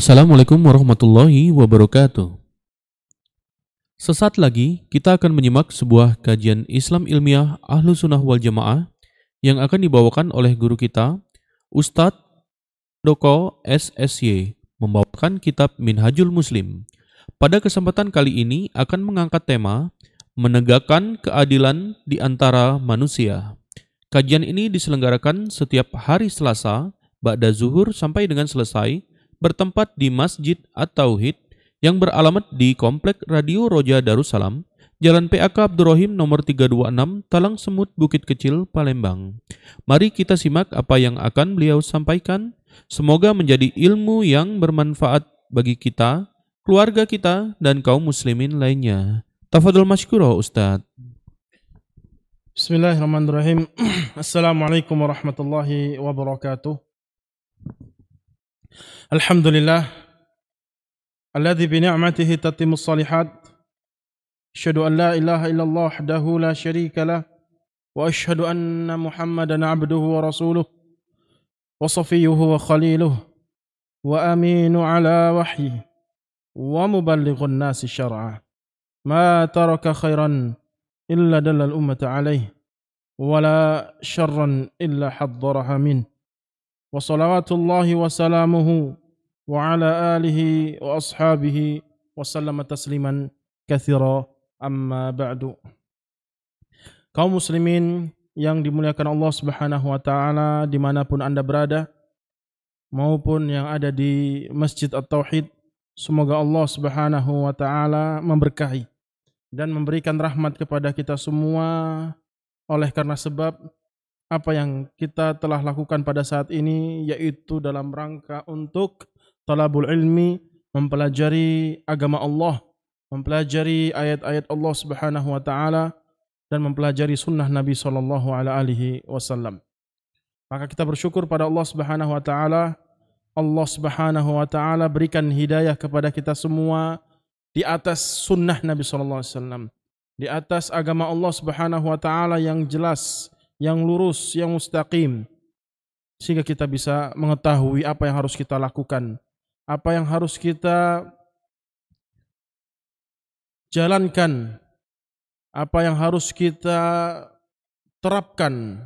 Assalamualaikum warahmatullahi wabarakatuh. Sesaat lagi kita akan menyimak sebuah kajian Islam ilmiah Ahlu Sunnah wal Jamaah yang akan dibawakan oleh guru kita, Ustadz Doko SSY, membawakan kitab Minhajul Muslim. Pada kesempatan kali ini akan mengangkat tema menegakkan keadilan di antara manusia. Kajian ini diselenggarakan setiap hari Selasa, ba'da zuhur sampai dengan selesai, bertempat di Masjid At-Tauhid yang beralamat di Komplek Radio Roja Darussalam, Jalan PAK Abdurrahim nomor 326, Talang Semut, Bukit Kecil, Palembang. Mari kita simak apa yang akan beliau sampaikan. Semoga menjadi ilmu yang bermanfaat bagi kita, keluarga kita, dan kaum muslimin lainnya. Tafadhol masykurah Ustadz. Bismillahirrahmanirrahim. Assalamualaikum warahmatullahi wabarakatuh. Alhamdulillah alladzi bi ni'matihi tatimmus shalihat. Asyhadu an la ilaha illallah wahdahu la syarika lah wa asyhadu anna Muhammadan 'abduhu wa rasuluh wa safiyyuhu wa khaliluh wa aminu ala wahyi wa muballighun nasi syar'a. Ma taraka khairan illa dalal ummata alaih wala syarran illa haddaraha min wa salawatullahi wa salamuhu wa ala alihi wa ashabihi wa sallama tasliman katsira, amma ba'du. Kaum muslimin yang dimuliakan Allah Subhanahu wa taala dimanapun Anda berada maupun yang ada di Masjid At-Tauhid, semoga Allah Subhanahu wa taala memberkahi dan memberikan rahmat kepada kita semua oleh karena sebab apa yang kita telah lakukan pada saat ini, yaitu dalam rangka untuk talabul ilmi, mempelajari agama Allah, mempelajari ayat-ayat Allah Subhanahu wa taala dan mempelajari sunnah Nabi sallallahu alaihi wasallam. Maka kita bersyukur pada Allah Subhanahu wa taala. Allah Subhanahu wa taala berikan hidayah kepada kita semua di atas sunnah Nabi sallallahu alaihi wasallam, di atas agama Allah Subhanahu wa taala yang jelas, yang lurus, yang mustaqim, sehingga kita bisa mengetahui apa yang harus kita lakukan, apa yang harus kita jalankan, apa yang harus kita terapkan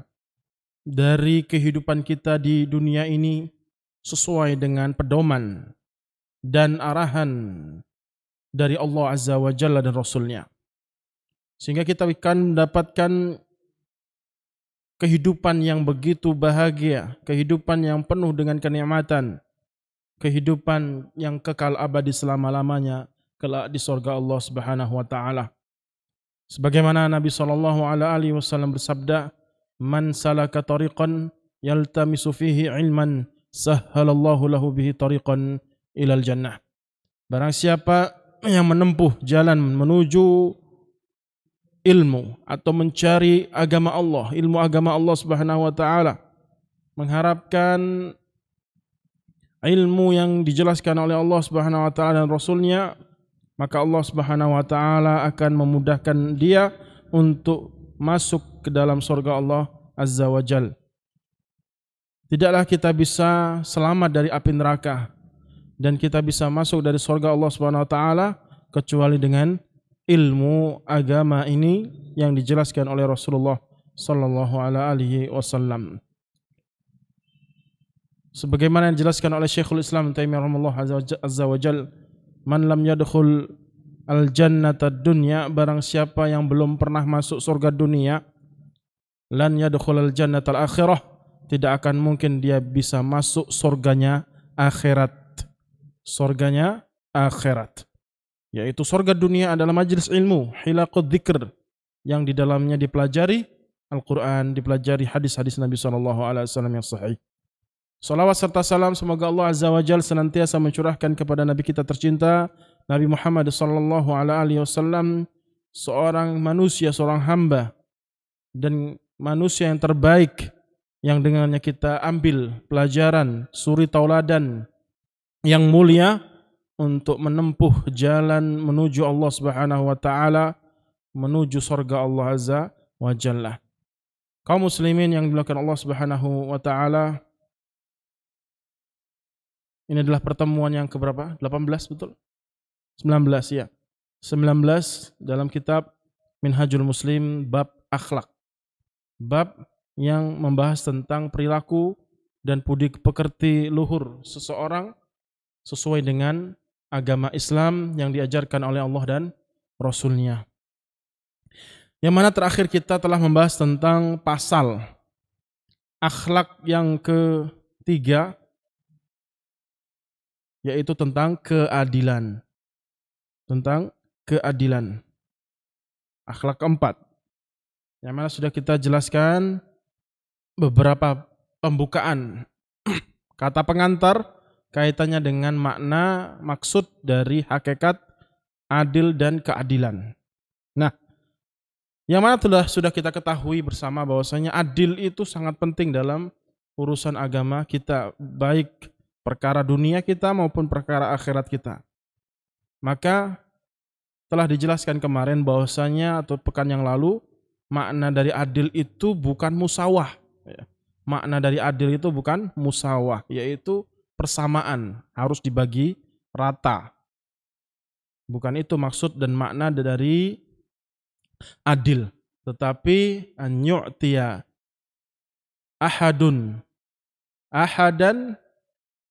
dari kehidupan kita di dunia ini sesuai dengan pedoman dan arahan dari Allah Azza wa Jalla dan Rasulnya, sehingga kita akan mendapatkan kehidupan yang begitu bahagia, kehidupan yang penuh dengan kenikmatan, kehidupan yang kekal abadi selama-lamanya kelak di surga Allah Subhanahu wa taala. Sebagaimana Nabi sallallahu alaihi wasallam bersabda, "Man salaka tariqan yaltamisu fihi ilman, sahhalallahu lahu bihi tariqan ilal jannah." Barang siapa yang menempuh jalan menuju ilmu atau mencari agama Allah, ilmu agama Allah Subhanahu wa taala, mengharapkan ilmu yang dijelaskan oleh Allah Subhanahu wa taala dan Rasulnya, maka Allah Subhanahu wa taala akan memudahkan dia untuk masuk ke dalam surga Allah Azza wa Jal. Tidaklah kita bisa selamat dari api neraka dan kita bisa masuk dari surga Allah Subhanahu wa taala kecuali dengan ilmu agama ini yang dijelaskan oleh Rasulullah sallallahu alaihi wasallam. Sebagaimana yang dijelaskan oleh Syekhul Islam Taimiyah rahimahullah azza wa jal, man lam yadkhul al jannata dunya, barang siapa yang belum pernah masuk surga dunia, lan yadkhul al jannata al akhirah, tidak akan mungkin dia bisa masuk surganya akhirat. Surganya akhirat, yaitu surga dunia adalah majelis ilmu, hilaqud dzikr, yang di dalamnya dipelajari Al-Quran, dipelajari hadis-hadis Nabi SAW yang sahih. Salawat serta salam semoga Allah Azza wa Jalla senantiasa mencurahkan kepada Nabi kita tercinta, Nabi Muhammad SAW, seorang manusia, seorang hamba, dan manusia yang terbaik, yang dengannya kita ambil pelajaran, suri tauladan yang mulia untuk menempuh jalan menuju Allah Subhanahu wa taala, menuju surga Allah Azza wa Jalla. Kaum muslimin yang dimuliakan Allah Subhanahu wa taala, Ini adalah pertemuan yang keberapa? 18 betul? 19 ya. 19 dalam kitab Minhajul Muslim bab akhlak. Bab yang membahas tentang perilaku dan budi pekerti luhur seseorang sesuai dengan agama Islam yang diajarkan oleh Allah dan Rasul-Nya. Yang mana terakhir kita telah membahas tentang pasal akhlak yang ketiga, yaitu tentang keadilan. Tentang keadilan. Akhlak keempat, yang mana sudah kita jelaskan beberapa pembukaan kata pengantar kaitannya dengan makna maksud dari hakikat adil dan keadilan. Nah, yang mana sudah kita ketahui bersama bahwasanya adil itu sangat penting dalam urusan agama kita, baik perkara dunia kita maupun perkara akhirat kita. Maka telah dijelaskan kemarin bahwasanya atau pekan yang lalu, makna dari adil itu bukan musawah. Makna dari adil itu bukan musawah, yaitu persamaan, harus dibagi rata. Bukan itu maksud dan makna dari adil, tetapi an yu'tiya ahadan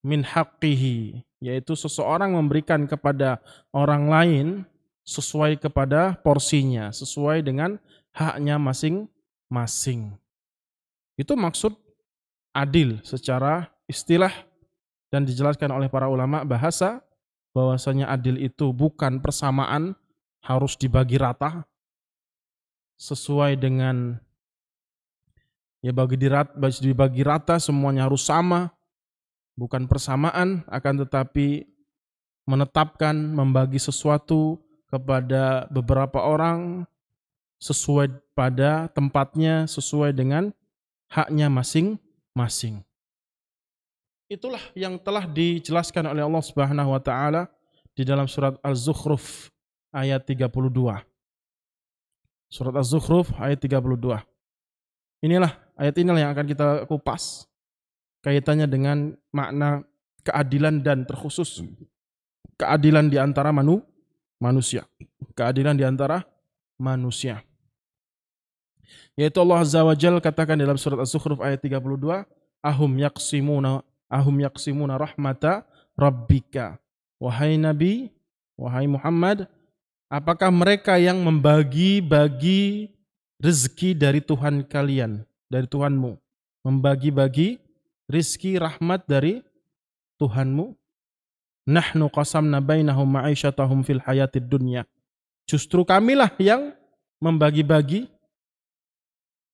min haqqihi, yaitu seseorang memberikan kepada orang lain sesuai kepada porsinya, sesuai dengan haknya masing-masing. Itu maksud adil secara istilah dan dijelaskan oleh para ulama bahasa bahwasanya adil itu bukan persamaan, harus dibagi rata sesuai dengan dibagi rata, semuanya harus sama, bukan persamaan, akan tetapi menetapkan, membagi sesuatu kepada beberapa orang sesuai pada tempatnya, sesuai dengan haknya masing-masing. Itulah yang telah dijelaskan oleh Allah Subhanahu wa taala di dalam surat Az-Zukhruf ayat 32. Surat Az-Zukhruf ayat 32. Ayat inilah yang akan kita kupas kaitannya dengan makna keadilan dan terkhusus keadilan di antara manusia. Keadilan di antara manusia. Yaitu Allah Azza wa Jalla katakan dalam surat Az-Zukhruf ayat 32, ahum yaqsimuna rahmata rabbika. Wahai Nabi, wahai Muhammad, apakah mereka yang membagi-bagi rezeki dari Tuhan kalian, dari Tuhanmu, membagi-bagi rezeki rahmat dari Tuhanmu? Nahnu qasamna bainahum ma'isyatahum fil hayatid dunya. Justru kamilah yang membagi-bagi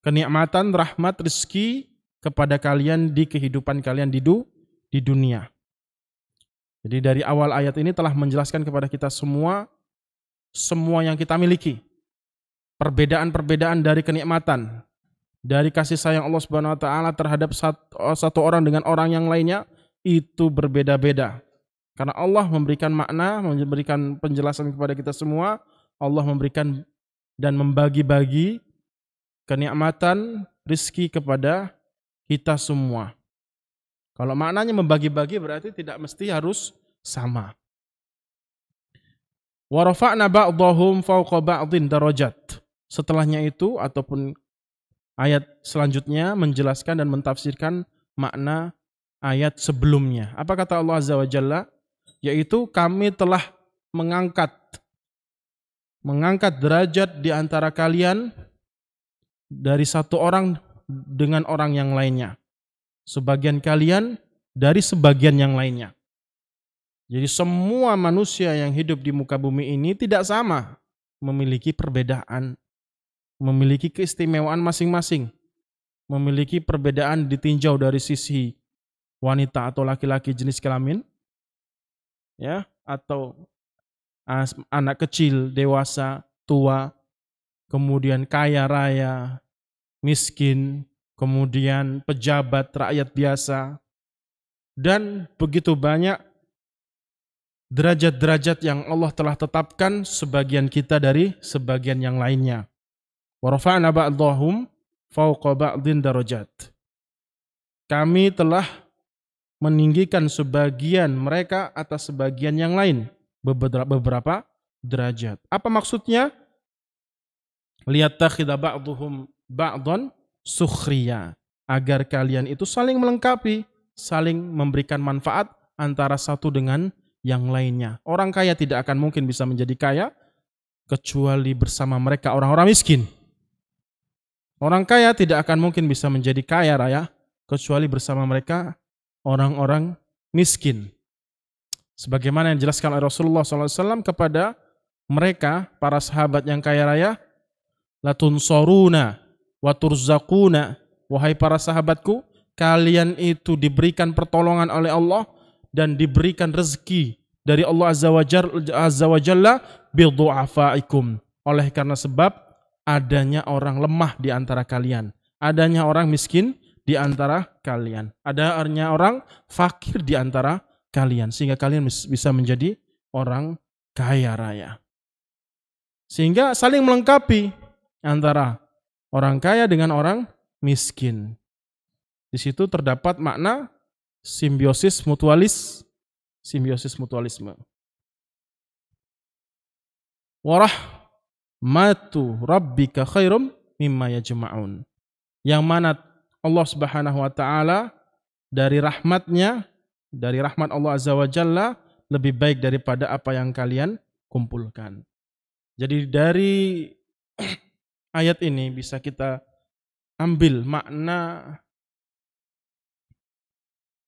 kenikmatan, rahmat, rezeki kepada kalian di kehidupan kalian di dunia. Jadi dari awal ayat ini telah menjelaskan kepada kita semua yang kita miliki. Perbedaan-perbedaan dari kenikmatan, dari kasih sayang Allah Subhanahu wa taala terhadap satu orang dengan orang yang lainnya itu berbeda-beda. Karena Allah memberikan makna, memberikan penjelasan kepada kita semua, Allah memberikan dan membagi-bagi kenikmatan, rezeki kepada kita semua. Kalau maknanya membagi-bagi berarti tidak mesti harus sama. Wa rafa'na ba'dahum fawqa ba'din darajat. Setelahnya itu ataupun ayat selanjutnya menjelaskan dan mentafsirkan makna ayat sebelumnya. Apa kata Allah Azza wa Jalla? Yaitu kami telah mengangkat derajat di antara kalian dari satu orang dengan orang yang lainnya. Sebagian kalian dari sebagian yang lainnya. Jadi semua manusia yang hidup di muka bumi ini tidak sama, memiliki perbedaan, memiliki keistimewaan masing-masing, memiliki perbedaan ditinjau dari sisi wanita atau laki-laki jenis kelamin, ya, atau anak kecil, dewasa, tua, kemudian kaya raya, miskin, kemudian pejabat, rakyat biasa, dan begitu banyak derajat-derajat yang Allah telah tetapkan sebagian kita dari sebagian yang lainnya. Wa rafa'na ba'dahum fawqa ba'din darajat. Kami telah meninggikan sebagian mereka atas sebagian yang lain, beberapa derajat. Apa maksudnya? Liyattakhidha ba'duhum ba'dhan sukhriya, agar kalian itu saling melengkapi, saling memberikan manfaat antara satu dengan yang lainnya. Orang kaya tidak akan mungkin bisa menjadi kaya kecuali bersama mereka orang-orang miskin. Orang kaya tidak akan mungkin bisa menjadi kaya raya kecuali bersama mereka orang-orang miskin. Sebagaimana yang dijelaskan oleh Rasulullah SAW kepada mereka, para sahabat yang kaya raya, latunsoruna wa turzaquna, wahai para sahabatku, kalian itu diberikan pertolongan oleh Allah dan diberikan rezeki dari Allah Azza wa Jalla bidu'afaikum, oleh karena sebab adanya orang lemah di antara kalian, adanya orang miskin di antara kalian, adanya orang fakir di antara kalian, sehingga kalian bisa menjadi orang kaya raya. Sehingga saling melengkapi antara orang kaya dengan orang miskin. Di situ terdapat makna simbiosis mutualisme. Warahmatu rabbika khairum mimma yajma'un. Yang mana Allah Subhanahu wa taala dari rahmat Allah Azza wa Jalla lebih baik daripada apa yang kalian kumpulkan. Jadi dari ayat ini bisa kita ambil makna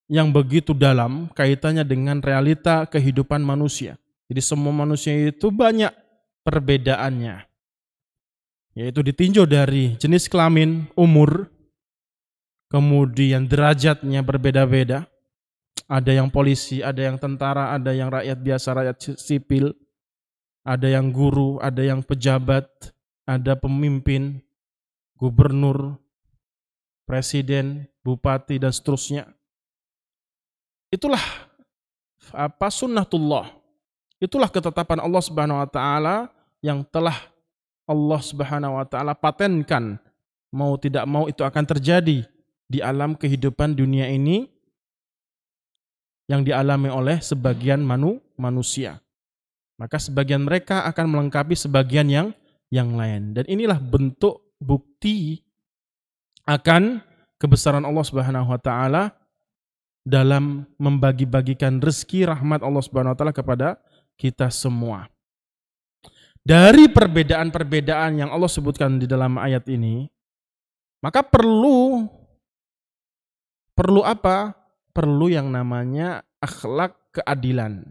yang begitu dalam kaitannya dengan realita kehidupan manusia. Jadi semua manusia itu banyak perbedaannya, yaitu ditinjau dari jenis kelamin, umur, kemudian derajatnya berbeda-beda. Ada yang polisi, ada yang tentara, ada yang rakyat biasa, rakyat sipil, ada yang guru, ada yang pejabat, ada pemimpin, gubernur, presiden, bupati, dan seterusnya. Itulah sunnatullah. Itulah ketetapan Allah Subhanahu wa taala yang telah Allah Subhanahu wa taala patenkan. Mau tidak mau itu akan terjadi di alam kehidupan dunia ini yang dialami oleh sebagian manusia. Maka sebagian mereka akan melengkapi sebagian yang lain. Dan inilah bentuk bukti akan kebesaran Allah Subhanahu wa taala dalam membagi-bagikan rezeki rahmat Allah Subhanahu wa taala kepada kita semua. Dari perbedaan-perbedaan yang Allah sebutkan di dalam ayat ini, maka perlu apa? Perlu yang namanya akhlak keadilan.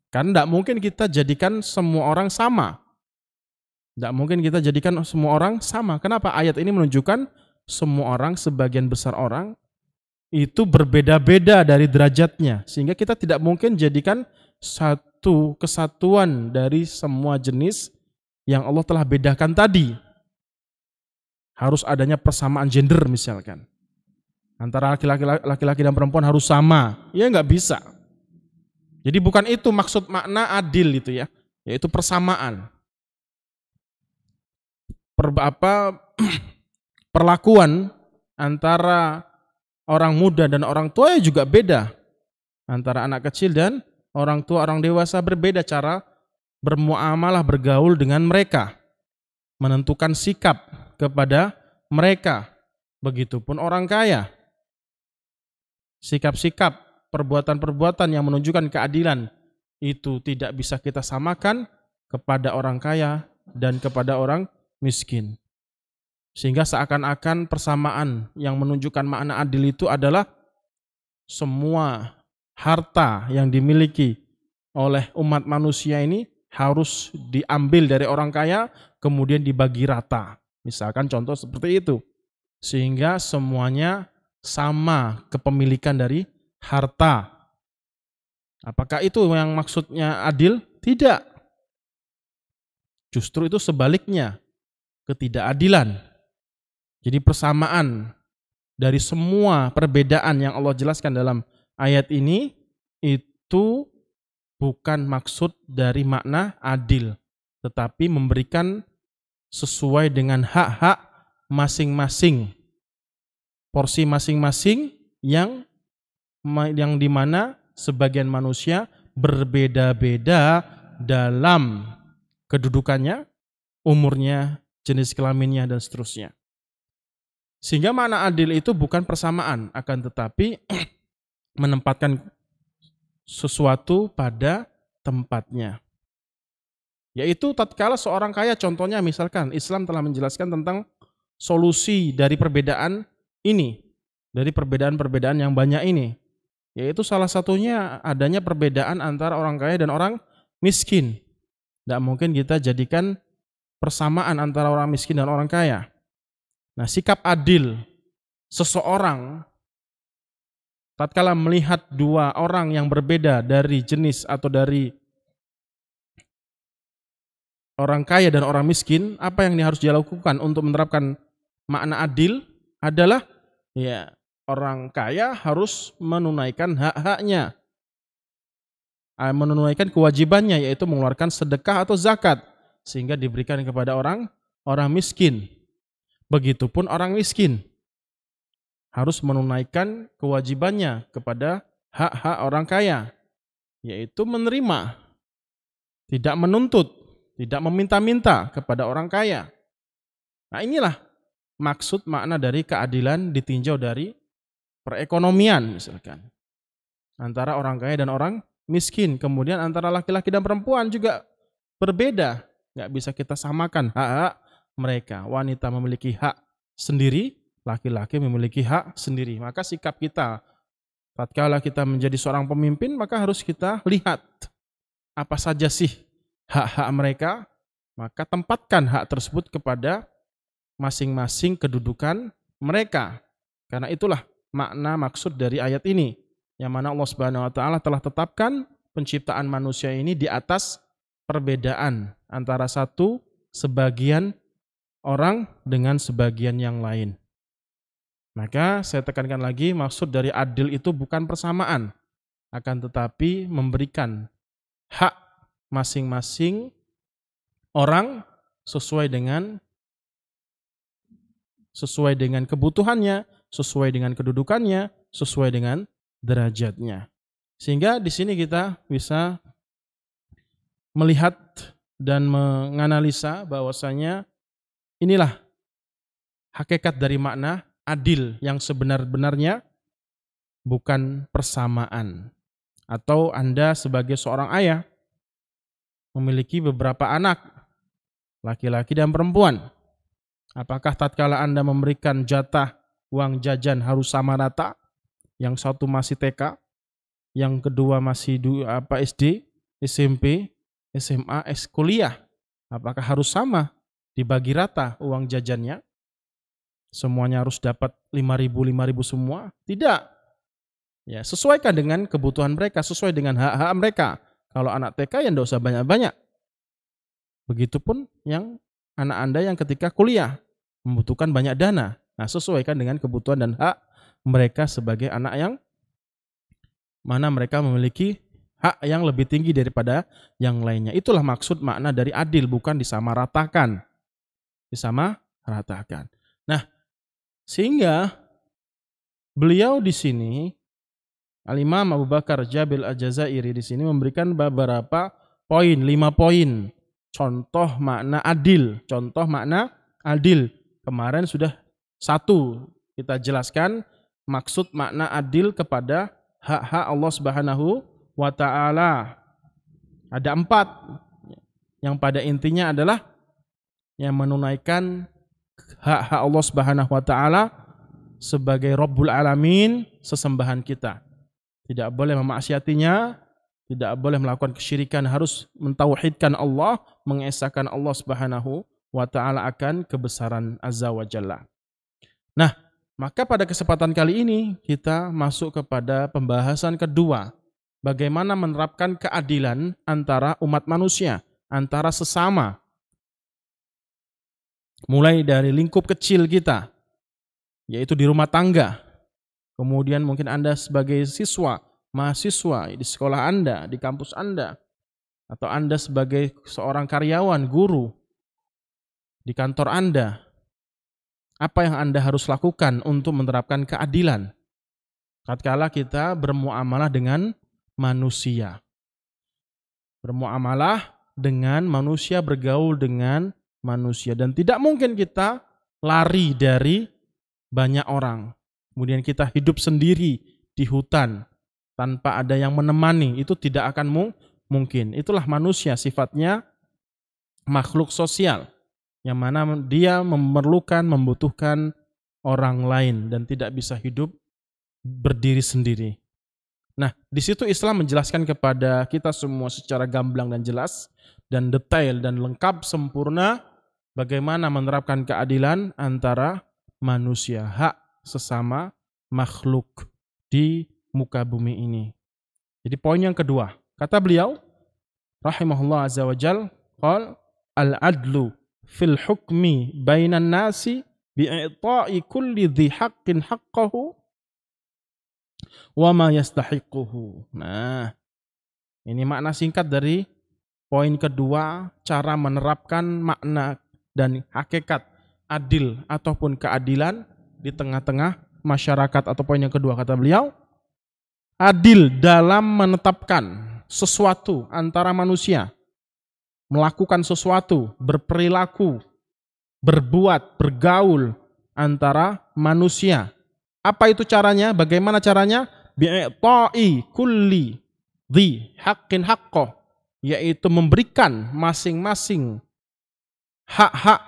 Kan tidak mungkin kita jadikan semua orang sama. Tidak mungkin kita jadikan semua orang sama. Kenapa? Ayat ini menunjukkan semua orang, sebagian besar orang, itu berbeda-beda dari derajatnya. Sehingga kita tidak mungkin jadikan satu kesatuan dari semua jenis yang Allah telah bedakan tadi. Harus adanya persamaan gender misalkan. Antara laki-laki dan perempuan harus sama. Ya nggak bisa. Jadi bukan itu maksud makna adil itu ya. Yaitu persamaan. Perlakuan antara orang muda dan orang tua juga beda. Antara anak kecil dan orang tua, orang dewasa berbeda cara bermuamalah, bergaul dengan mereka. Menentukan sikap kepada mereka. Begitupun orang kaya. Sikap-sikap, perbuatan-perbuatan yang menunjukkan keadilan itu tidak bisa kita samakan kepada orang kaya dan kepada orang miskin. Sehingga seakan-akan persamaan yang menunjukkan makna adil itu adalah semua harta yang dimiliki oleh umat manusia ini harus diambil dari orang kaya kemudian dibagi rata. Misalkan contoh seperti itu. Sehingga semuanya sama kepemilikan dari harta. Apakah itu yang maksudnya adil? Tidak. Justru itu sebaliknya, ketidakadilan. Jadi persamaan dari semua perbedaan yang Allah jelaskan dalam ayat ini itu bukan maksud dari makna adil, tetapi memberikan sesuai dengan hak-hak masing-masing, porsi masing-masing yang yang dimana sebagian manusia berbeda-beda dalam kedudukannya, umurnya, jenis kelaminnya, dan seterusnya. Sehingga makna adil itu bukan persamaan, akan tetapi menempatkan sesuatu pada tempatnya. Yaitu tatkala seorang kaya, contohnya misalkan Islam telah menjelaskan tentang solusi dari perbedaan ini, dari perbedaan-perbedaan yang banyak ini. Yaitu salah satunya adanya perbedaan antara orang kaya dan orang miskin. Tidak mungkin kita jadikan persamaan antara orang miskin dan orang kaya. Nah, sikap adil seseorang tatkala melihat dua orang yang berbeda dari jenis atau dari orang kaya dan orang miskin, apa yang harus dia lakukan untuk menerapkan makna adil adalah ya orang kaya harus menunaikan hak-haknya, menunaikan kewajibannya, yaitu mengeluarkan sedekah atau zakat sehingga diberikan kepada orang miskin. Begitupun orang miskin harus menunaikan kewajibannya kepada hak-hak orang kaya, yaitu menerima, tidak menuntut, tidak meminta-minta kepada orang kaya. Nah, inilah maksud makna dari keadilan ditinjau dari perekonomian misalkan. Antara orang kaya dan orang miskin. Kemudian antara laki-laki dan perempuan juga berbeda. Nggak bisa kita samakan hak-hak mereka. Wanita memiliki hak sendiri, laki-laki memiliki hak sendiri. Maka sikap kita tatkala kita menjadi seorang pemimpin, maka harus kita lihat apa saja sih hak-hak mereka, maka tempatkan hak tersebut kepada masing-masing kedudukan mereka. Karena itulah makna maksud dari ayat ini, yang mana Allah Subhanahu wa taala telah tetapkan penciptaan manusia ini di atas perbedaan antara sebagian orang dengan sebagian yang lain. Maka saya tekankan lagi, maksud dari adil itu bukan persamaan, akan tetapi memberikan hak masing-masing orang sesuai dengan kebutuhannya, sesuai dengan kedudukannya, sesuai dengan derajatnya. Sehingga di sini kita bisa melihat dan menganalisa bahwasanya inilah hakikat dari makna adil yang sebenar-benarnya, bukan persamaan. Atau Anda sebagai seorang ayah memiliki beberapa anak, laki-laki dan perempuan. Apakah tatkala Anda memberikan jatah uang jajan harus sama rata? Yang satu masih TK, yang kedua masih SD, SMP, SMA, kuliah. Apakah harus sama dibagi rata uang jajannya? Semuanya harus dapat 5.000 semua? Tidak. Ya, sesuaikan dengan kebutuhan mereka, sesuai dengan hak-hak mereka. Kalau anak TK yang tidak usah banyak-banyak. Begitupun yang anak Anda yang ketika kuliah membutuhkan banyak dana. Nah, sesuaikan dengan kebutuhan dan hak mereka sebagai anak yang mana mereka memiliki hak yang lebih tinggi daripada yang lainnya. Itulah maksud makna dari adil, bukan disamaratakan. Disamaratakan. Nah, sehingga beliau di sini, Al-Imam Abu Bakar Jabil Al-Jazairi di sini memberikan beberapa poin, 5 poin. Contoh makna adil. Kemarin sudah 1 kita jelaskan maksud makna adil kepada hak-hak Allah Subhanahu wa taala. Ada 4 yang pada intinya adalah yang menunaikan hak-hak Allah Subhanahu wa taala sebagai Rabbul Alamin, sesembahan kita. Tidak boleh memaksiatinya, tidak boleh melakukan kesyirikan, harus mentauhidkan Allah, mengesahkan Allah Subhanahu wa taala akan kebesaran Azza wa Jalla. Nah, maka pada kesempatan kali ini kita masuk kepada pembahasan kedua, bagaimana menerapkan keadilan antara umat manusia, antara sesama. Mulai dari lingkup kecil kita, yaitu di rumah tangga. Kemudian mungkin Anda sebagai siswa, mahasiswa di sekolah Anda, di kampus Anda, atau Anda sebagai seorang karyawan, guru di kantor Anda. Apa yang Anda harus lakukan untuk menerapkan keadilan? tatkala kita bermuamalah dengan manusia. Bermuamalah dengan manusia, bergaul dengan manusia. Dan tidak mungkin kita lari dari banyak orang. Kemudian kita hidup sendiri di hutan tanpa ada yang menemani. Itu tidak akan mungkin. Itulah manusia, sifatnya makhluk sosial. Yang mana dia membutuhkan orang lain dan tidak bisa hidup berdiri sendiri. Nah, di situ Islam menjelaskan kepada kita semua secara gamblang dan jelas dan detail dan lengkap sempurna bagaimana menerapkan keadilan antara manusia, hak sesama makhluk di muka bumi ini. Jadi poin yang kedua, kata beliau rahimahullah azza wa jal, qal al-adlu fil hukmi bainan nasi bi'i'ta'i kulli dhi haqqin haqqahu wa ma yastahiquhu. Nah, ini makna singkat dari poin kedua, cara menerapkan makna dan hakikat adil ataupun keadilan di tengah-tengah masyarakat. Atau poin yang kedua kata beliau, adil dalam menetapkan sesuatu antara manusia, melakukan sesuatu, berperilaku, berbuat, bergaul antara manusia. Apa itu caranya? Bagaimana caranya? Bi'ita'i kulli dhi haqqin haqqah, yaitu memberikan masing-masing hak-hak,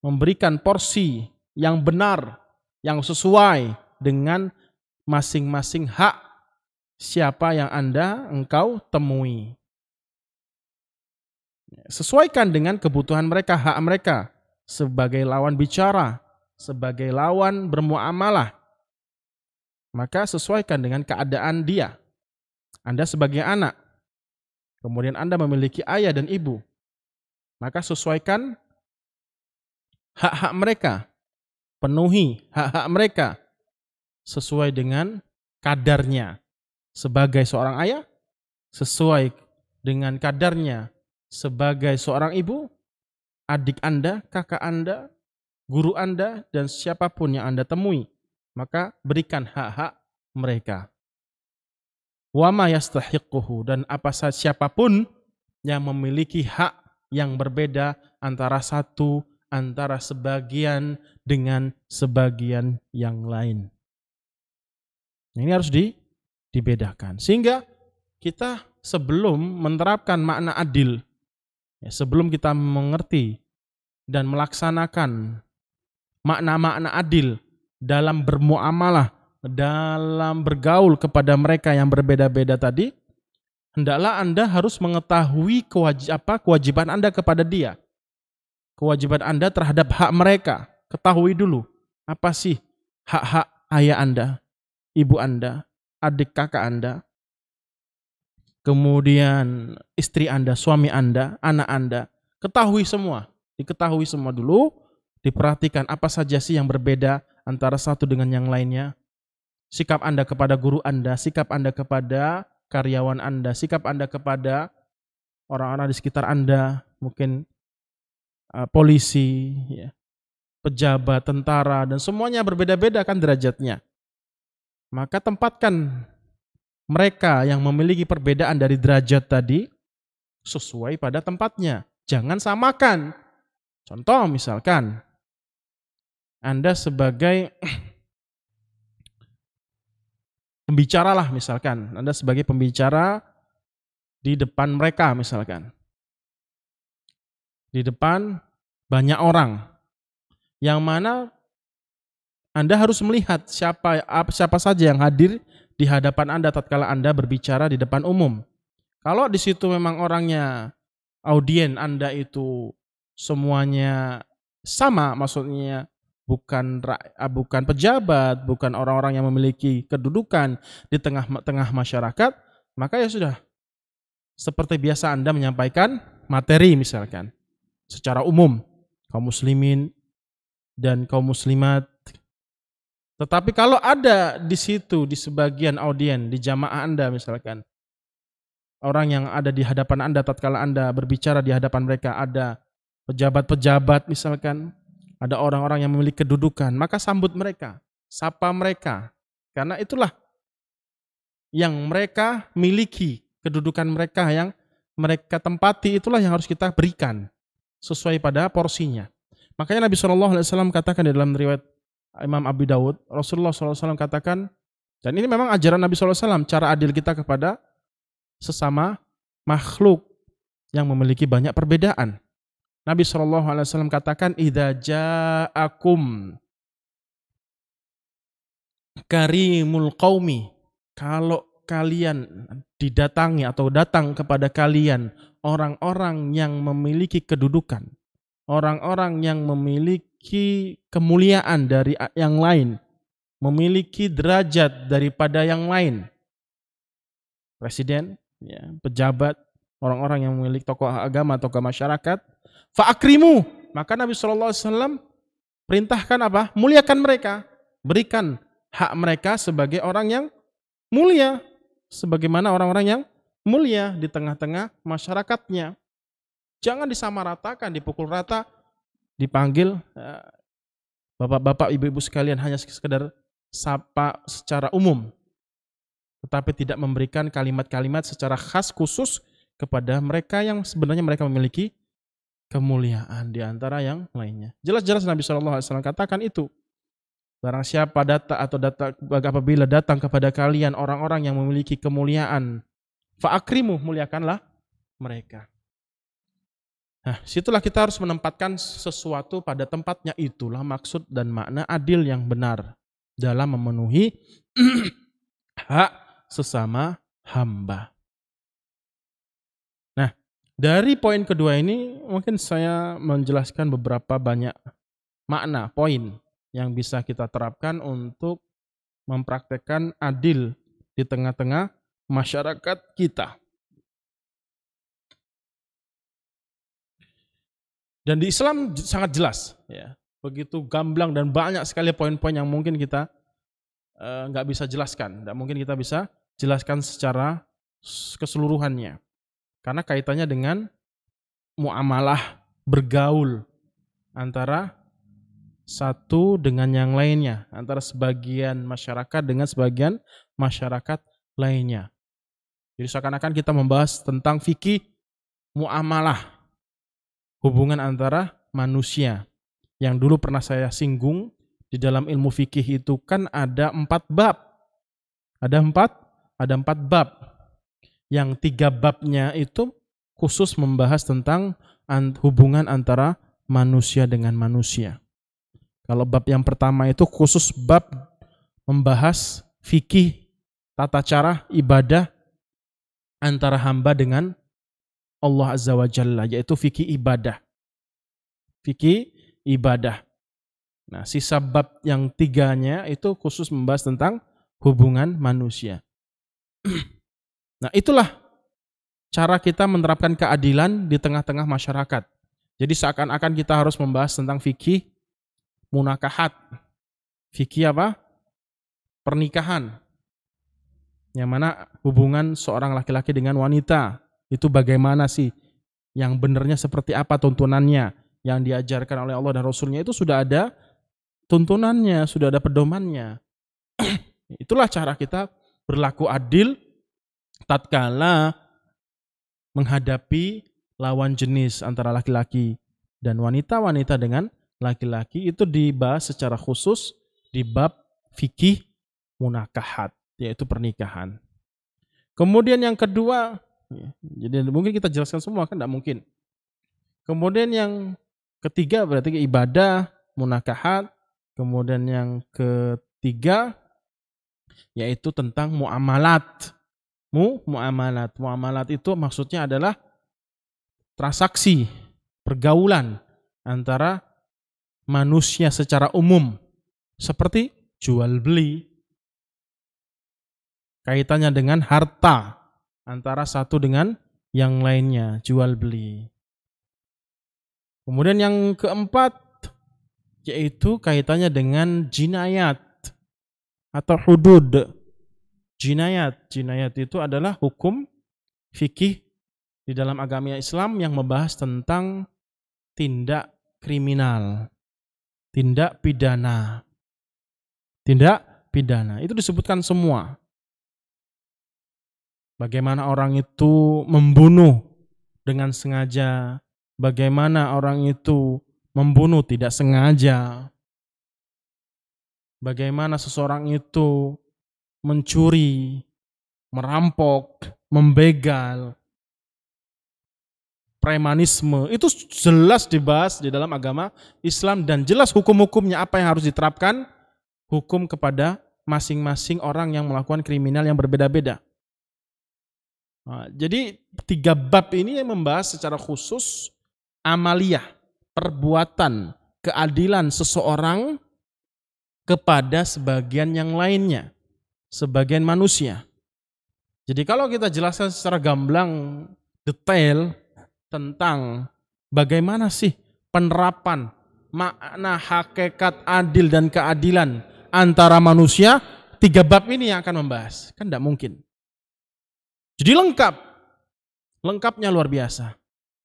memberikan porsi yang benar, yang sesuai dengan masing-masing hak siapa yang engkau temui. Sesuaikan dengan kebutuhan mereka, hak mereka, sebagai lawan bicara, sebagai lawan bermuamalah. Maka sesuaikan dengan keadaan dia. Anda sebagai anak, kemudian Anda memiliki ayah dan ibu, maka sesuaikan hak-hak mereka, penuhi hak-hak mereka sesuai dengan kadarnya. Sebagai seorang ayah, sesuai dengan kadarnya sebagai seorang ibu, adik Anda, kakak Anda, guru Anda, dan siapapun yang Anda temui, maka berikan hak-hak mereka. Wa ma yastahiquhu, dan siapapun yang memiliki hak yang berbeda antara sebagian dengan sebagian yang lain. Ini harus dibedakan. Sehingga kita sebelum menerapkan makna adil, sebelum kita mengerti dan melaksanakan makna-makna adil dalam bermuamalah, dalam bergaul kepada mereka yang berbeda-beda tadi, hendaklah Anda harus mengetahui kewajiban Anda kepada dia. Kewajiban Anda terhadap hak mereka. Ketahui dulu, apa sih hak-hak ayah Anda, ibu Anda, adik kakak Anda, kemudian istri Anda, suami Anda, anak Anda. Ketahui semua. Diketahui semua dulu, diperhatikan apa saja sih yang berbeda antara satu dengan yang lainnya. Sikap Anda kepada guru Anda, sikap Anda kepada karyawan Anda, sikap Anda kepada orang-orang di sekitar Anda, mungkin polisi, ya, pejabat, tentara, dan semuanya berbeda-beda kan derajatnya. Maka tempatkan mereka yang memiliki perbedaan dari derajat tadi sesuai pada tempatnya. Jangan samakan. Contoh misalkan, Anda sebagai pembicara lah misalkan. Anda sebagai pembicara di depan mereka misalkan. Di depan banyak orang. Yang mana Anda harus melihat siapa saja yang hadir di hadapan Anda tatkala Anda berbicara di depan umum. Kalau di situ memang orangnya, audien Anda itu semuanya sama, maksudnya bukan pejabat, bukan orang-orang yang memiliki kedudukan di tengah masyarakat, maka ya sudah. Seperti biasa Anda menyampaikan materi misalkan secara umum, kaum muslimin dan kaum muslimat. Tetapi kalau ada di situ, di sebagian audien, di jamaah Anda misalkan, orang yang ada di hadapan Anda tatkala Anda berbicara di hadapan mereka, ada pejabat-pejabat misalkan, ada orang-orang yang memiliki kedudukan, maka sambut mereka, sapa mereka, Karena itulah yang mereka miliki, kedudukan mereka yang mereka tempati, itulah yang harus kita berikan sesuai pada porsinya. Makanya Nabi SAW katakan di dalam riwayat Imam Abi Dawud, Rasulullah SAW katakan, dan ini memang ajaran Nabi SAW, cara adil kita kepada sesama makhluk yang memiliki banyak perbedaan. Nabi SAW katakan, idza ja'akum karimul qaumi, kalau kalian didatangi atau datang kepada kalian orang-orang yang memiliki kedudukan, orang-orang yang memiliki kemuliaan dari yang lain, memiliki derajat daripada yang lain, presiden, ya, pejabat, orang-orang yang memiliki tokoh agama, tokoh masyarakat, fa'akrimu, maka Nabi SAW perintahkan apa? Muliakan mereka, berikan hak mereka sebagai orang yang mulia, sebagaimana orang-orang yang mulia di tengah-tengah masyarakatnya. Jangan disamaratakan, dipukul rata, dipanggil bapak-bapak, ibu-ibu sekalian hanya sekedar sapa secara umum, tetapi tidak memberikan kalimat-kalimat secara khas khusus kepada mereka yang sebenarnya mereka memiliki kemuliaan di antara yang lainnya. Jelas-jelas Nabi SAW katakan itu. Barang siapa apabila datang kepada kalian orang-orang yang memiliki kemuliaan, fa'akrimu, muliakanlah mereka. Nah, situlah kita harus menempatkan sesuatu pada tempatnya, itulah maksud dan makna adil yang benar dalam memenuhi hak sesama hamba. Nah, dari poin kedua ini mungkin saya menjelaskan beberapa banyak makna, poin yang bisa kita terapkan untuk mempraktekkan adil di tengah-tengah masyarakat kita. Dan di Islam sangat jelas, ya, begitu gamblang dan banyak sekali poin-poin yang mungkin kita nggak bisa jelaskan, nggak mungkin kita bisa jelaskan secara keseluruhannya, karena kaitannya dengan muamalah, bergaul antara satu dengan yang lainnya, antara sebagian masyarakat dengan sebagian masyarakat lainnya. Jadi seakan-akan kita membahas tentang fikih muamalah, hubungan antara manusia. Yang dulu pernah saya singgung, di dalam ilmu fikih itu kan ada 4 bab. Ada 4 bab. Yang 3 babnya itu khusus membahas tentang hubungan antara manusia dengan manusia. Kalau bab yang pertama itu khusus bab membahas fikih tata cara ibadah antara hamba dengan Allah Azza wa Jalla, yaitu fikih ibadah. Fikih ibadah. Nah, sisa bab yang 3-nya itu khusus membahas tentang hubungan manusia. Nah, itulah cara kita menerapkan keadilan di tengah-tengah masyarakat. Jadi seakan-akan kita harus membahas tentang fikih munakahat. Fikih apa? Pernikahan. Yang mana hubungan seorang laki-laki dengan wanita. Itu bagaimana sih? Yang benarnya seperti apa tuntunannya? Yang diajarkan oleh Allah dan Rasulnya itu sudah ada tuntunannya, sudah ada pedomannya. Itulah cara kita berlaku adil tatkala menghadapi lawan jenis antara laki-laki dan wanita-wanita dengan laki-laki, itu dibahas secara khusus di bab fikih munakahat, yaitu pernikahan. Kemudian yang kedua, jadi mungkin kita jelaskan semua kan tidak mungkin. Kemudian yang ketiga berarti ibadah, munakahat. Kemudian yang ketiga yaitu tentang muamalat. Muamalat. Muamalat itu maksudnya adalah transaksi, pergaulan antara manusia secara umum, seperti jual beli, kaitannya dengan harta antara satu dengan yang lainnya, jual beli. Kemudian yang keempat yaitu kaitannya dengan jinayat atau hudud. Jinayat itu adalah hukum fikih di dalam agama Islam yang membahas tentang tindak kriminal, tindak pidana. Tindak pidana. Itu disebutkan semua. Bagaimana orang itu membunuh dengan sengaja, bagaimana orang itu membunuh tidak sengaja, bagaimana seseorang itu mencuri, merampok, membegal, premanisme, itu jelas dibahas di dalam agama Islam dan jelas hukum-hukumnya apa yang harus diterapkan, hukum kepada masing-masing orang yang melakukan kriminal yang berbeda-beda. Nah, jadi 3 bab ini yang membahas secara khusus amaliyah, perbuatan, keadilan seseorang kepada sebagian yang lainnya, sebagian manusia. Jadi kalau kita jelaskan secara gamblang, detail tentang bagaimana sih penerapan makna hakikat adil dan keadilan antara manusia, 3 bab ini yang akan membahas. Kan tidak mungkin. Jadi lengkapnya luar biasa.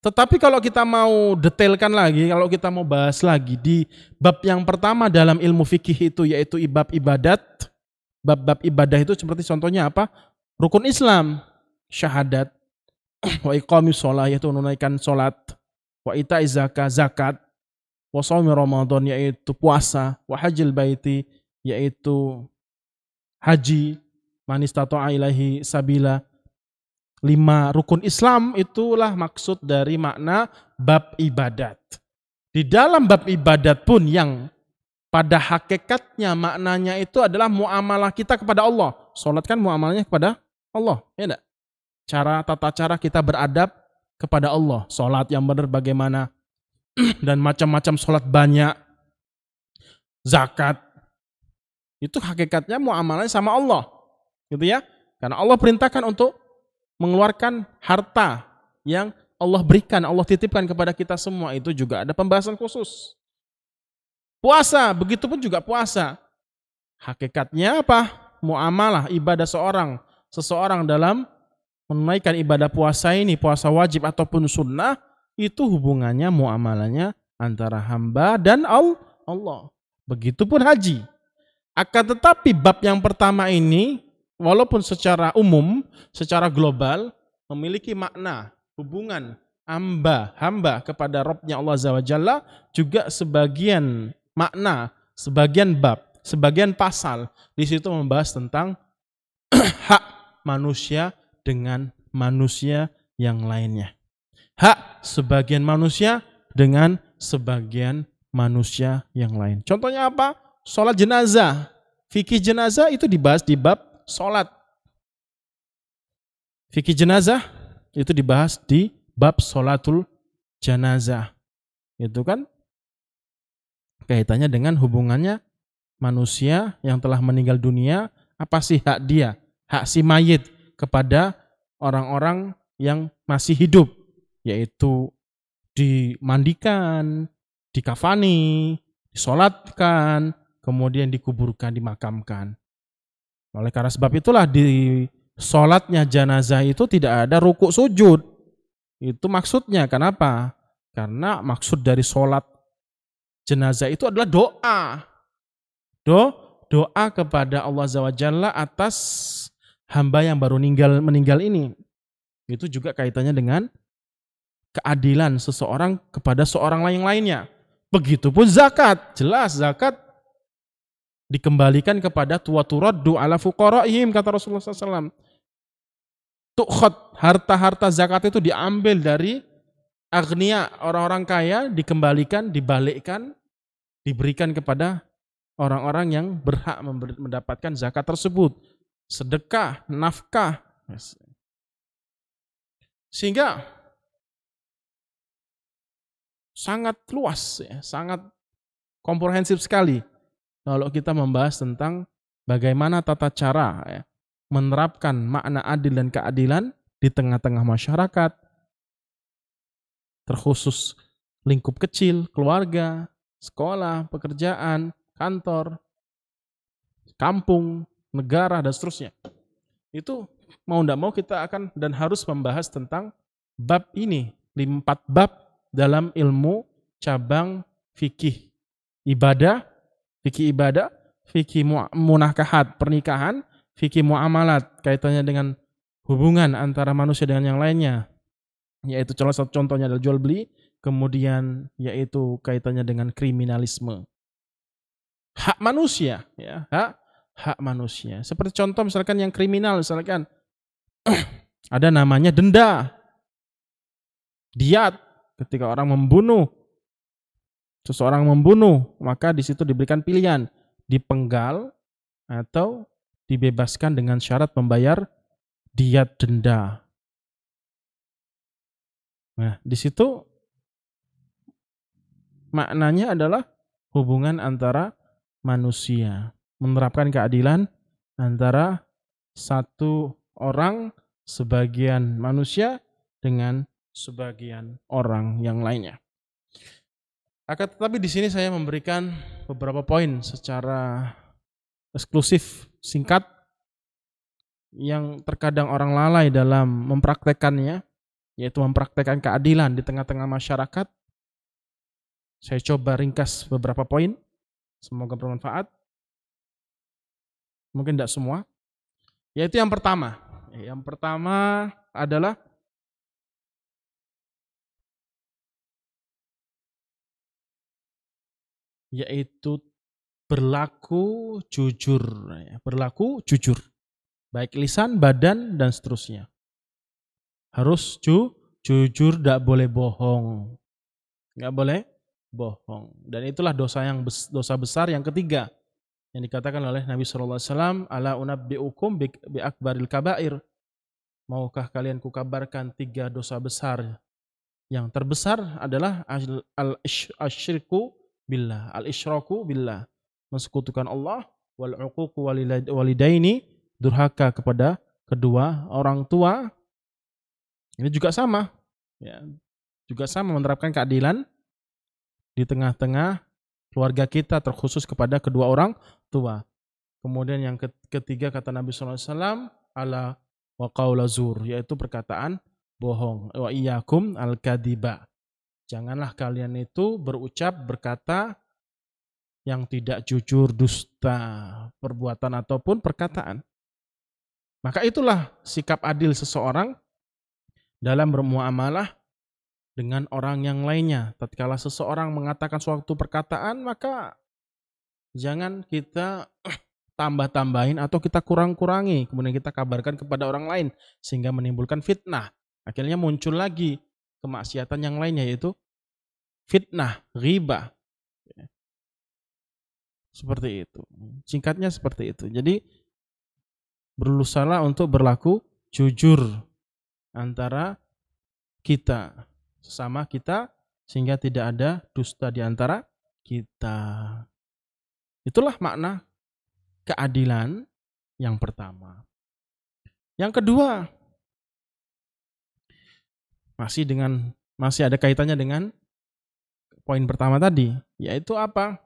Tetapi kalau kita mau detailkan lagi, kalau kita mau bahas lagi di bab yang pertama dalam ilmu fikih itu yaitu bab ibadat. Bab-bab ibadah itu seperti contohnya apa? Rukun Islam, syahadat, wa iqamis shalah yaitu menunaikan salat, wa ita'iz zakat, wa shaumi Ramadan yaitu puasa, wa hajjil baiti yaitu haji, man istata'a ilaihi sabila. 5 rukun Islam itulah maksud dari makna bab ibadat. Di dalam bab ibadat pun yang pada hakikatnya maknanya itu adalah muamalah kita kepada Allah. Salat kan muamalahnya kepada Allah, ya enggak? Tata cara kita beradab kepada Allah. Salat yang benar bagaimana dan macam-macam salat banyak. Zakat itu hakikatnya muamalahnya sama Allah. Gitu ya. Karena Allah perintahkan untuk mengeluarkan harta yang Allah berikan, Allah titipkan kepada kita semua. Itu juga ada pembahasan khusus. Puasa, begitu pun juga puasa. Hakikatnya apa? Muamalah, ibadah seseorang dalam menunaikan ibadah puasa ini, puasa wajib ataupun sunnah, itu hubungannya, muamalahnya antara hamba dan Allah. Begitupun haji. Akan tetapi bab yang pertama ini, walaupun secara umum, secara global, memiliki makna, hubungan hamba kepada Rabb-nya Allah Azza wa Jalla, juga sebagian makna, sebagian bab, sebagian pasal, di situ membahas tentang hak manusia dengan manusia yang lainnya. Hak sebagian manusia dengan sebagian manusia yang lain. Contohnya apa? Sholat jenazah. Fikih jenazah itu dibahas di bab sholat. Fikih jenazah itu dibahas di bab sholatul jenazah. Itu kan kaitannya dengan hubungannya manusia yang telah meninggal dunia, apa sih hak dia, hak si mayit kepada orang-orang yang masih hidup, yaitu dimandikan, dikafani, disolatkan, kemudian dikuburkan, dimakamkan. Oleh karena sebab itulah di sholatnya jenazah itu tidak ada rukuk sujud. Itu maksudnya. Kenapa? Karena maksud dari sholat jenazah itu adalah doa. Doa kepada Allah Azza wa Jalla atas hamba yang baru meninggal ini. Itu juga kaitannya dengan keadilan seseorang kepada seorang lainnya. Begitupun zakat. Jelas zakat dikembalikan kepada turaddu ala fuqaraihim, kata Rasulullah SAW. Tukhad, harta-harta zakat itu diambil dari agniya, orang-orang kaya, dikembalikan, dibalikkan, diberikan kepada orang-orang yang berhak mendapatkan zakat tersebut. Sedekah, nafkah. Sehingga sangat luas, ya, sangat komprehensif sekali kalau kita membahas tentang bagaimana tata cara ya, menerapkan makna adil dan keadilan di tengah-tengah masyarakat, terkhusus lingkup kecil, keluarga, sekolah, pekerjaan, kantor, kampung, negara, dan seterusnya. Itu mau tidak mau kita akan dan harus membahas tentang bab ini, 4 bab dalam ilmu cabang fikih ibadah, fikih munakahat, pernikahan, fikih muamalat, kaitannya dengan hubungan antara manusia dengan yang lainnya, yaitu salah satu contohnya adalah jual beli, kemudian yaitu kaitannya dengan kriminalisme. Hak manusia, ya, hak manusia. Seperti contoh misalkan yang kriminal, misalkan ada namanya denda, diat, ketika orang membunuh, seseorang membunuh, maka di situ diberikan pilihan, dipenggal atau dibebaskan dengan syarat membayar diat denda. Nah, di situ maknanya adalah hubungan antara manusia, menerapkan keadilan antara satu orang, sebagian manusia dengan sebagian orang yang lainnya. Akan tetapi di sini saya memberikan beberapa poin secara eksklusif, singkat, yang terkadang orang lalai dalam mempraktekannya, yaitu mempraktekkan keadilan di tengah-tengah masyarakat. Saya coba ringkas beberapa poin, semoga bermanfaat. Mungkin tidak semua. Yaitu yang pertama. Yang pertama adalah yaitu berlaku jujur. Berlaku jujur. Baik lisan, badan, dan seterusnya. Harus jujur, tidak boleh bohong. Nggak boleh bohong. Dan itulah dosa besar yang ketiga yang dikatakan oleh Nabi SAW, ala unabbi'ukum bi akbaril kabair. Maukah kalian kukabarkan 3 dosa besar? Yang terbesar adalah al-isyriku billah, al-isyraku billah, mensekutukan Allah, wal uququ walidaini, durhaka kepada kedua orang tua. Ini juga sama, ya, juga sama menerapkan keadilan di tengah-tengah keluarga kita, terkhusus kepada kedua orang tua. Kemudian yang ketiga kata Nabi SAW, ala wa qaula zur, yaitu perkataan bohong. Wa iyyakum al-kadhiba. Janganlah kalian itu berkata yang tidak jujur, dusta, perbuatan ataupun perkataan. Maka itulah sikap adil seseorang dalam bermuamalah dengan orang yang lainnya. Tatkala seseorang mengatakan suatu perkataan, maka jangan kita tambah-tambahin atau kita kurang-kurangi, kemudian kita kabarkan kepada orang lain sehingga menimbulkan fitnah. Akhirnya muncul lagi kemaksiatan yang lainnya, yaitu fitnah, ghibah. Seperti itu. Singkatnya seperti itu. Jadi berusahalah untuk berlaku jujur antara kita, sesama kita, sehingga tidak ada dusta di antara kita. Itulah makna keadilan yang pertama. Yang kedua, masih ada kaitannya dengan poin pertama tadi, yaitu apa?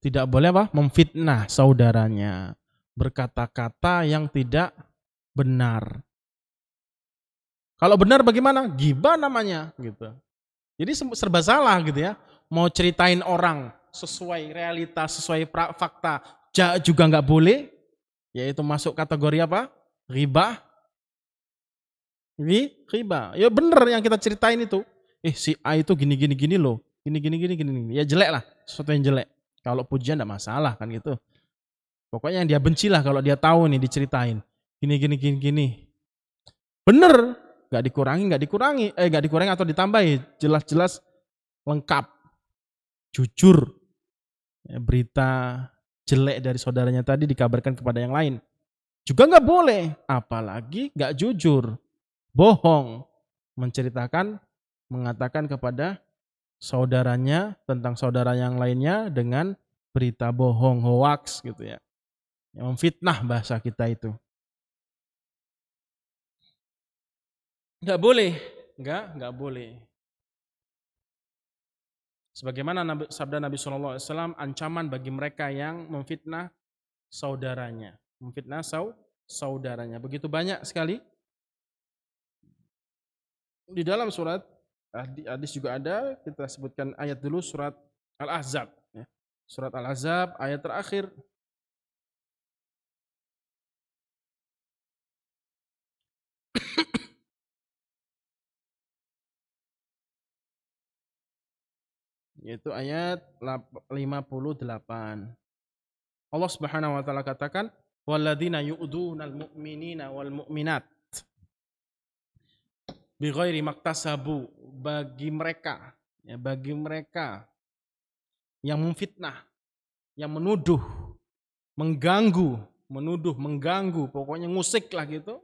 Tidak boleh memfitnah saudaranya, berkata-kata yang tidak benar. Kalau benar bagaimana? Ghibah namanya, gitu. Jadi serba salah gitu ya. Mau ceritain orang sesuai realitas, sesuai fakta, juga nggak boleh, yaitu masuk kategori apa? Ghibah. Ghibah. Ya benar yang kita ceritain itu. Si A itu gini loh. Gini. Ya jelek lah, sesuatu yang jelek. Kalau pujian enggak masalah kan gitu. Pokoknya yang dia benci lah kalau dia tahu nih diceritain. Gini. Bener, enggak dikurangi atau ditambahi, jelas-jelas lengkap. Jujur. Berita jelek dari saudaranya tadi dikabarkan kepada yang lain. Juga enggak boleh, apalagi enggak jujur. Bohong, mengatakan kepada saudaranya tentang saudara yang lainnya dengan berita bohong, hoax gitu ya. Yang memfitnah bahasa kita itu. Enggak boleh, enggak boleh. Sebagaimana sabda Nabi SAW, ancaman bagi mereka yang memfitnah saudaranya. Memfitnah saudaranya. Begitu banyak sekali. Di dalam surat hadis juga ada, kita sebutkan ayat dulu, surat Al-Ahzab. Surat Al-Ahzab ayat terakhir. Yaitu ayat 58. Allah Subhanahu wa taala katakan, "Walladzina yu'dunal mu'minina wal mu'minat bighairi maktasabu." Bagi mereka yang memfitnah, yang menuduh, mengganggu, pokoknya ngusik lah gitu.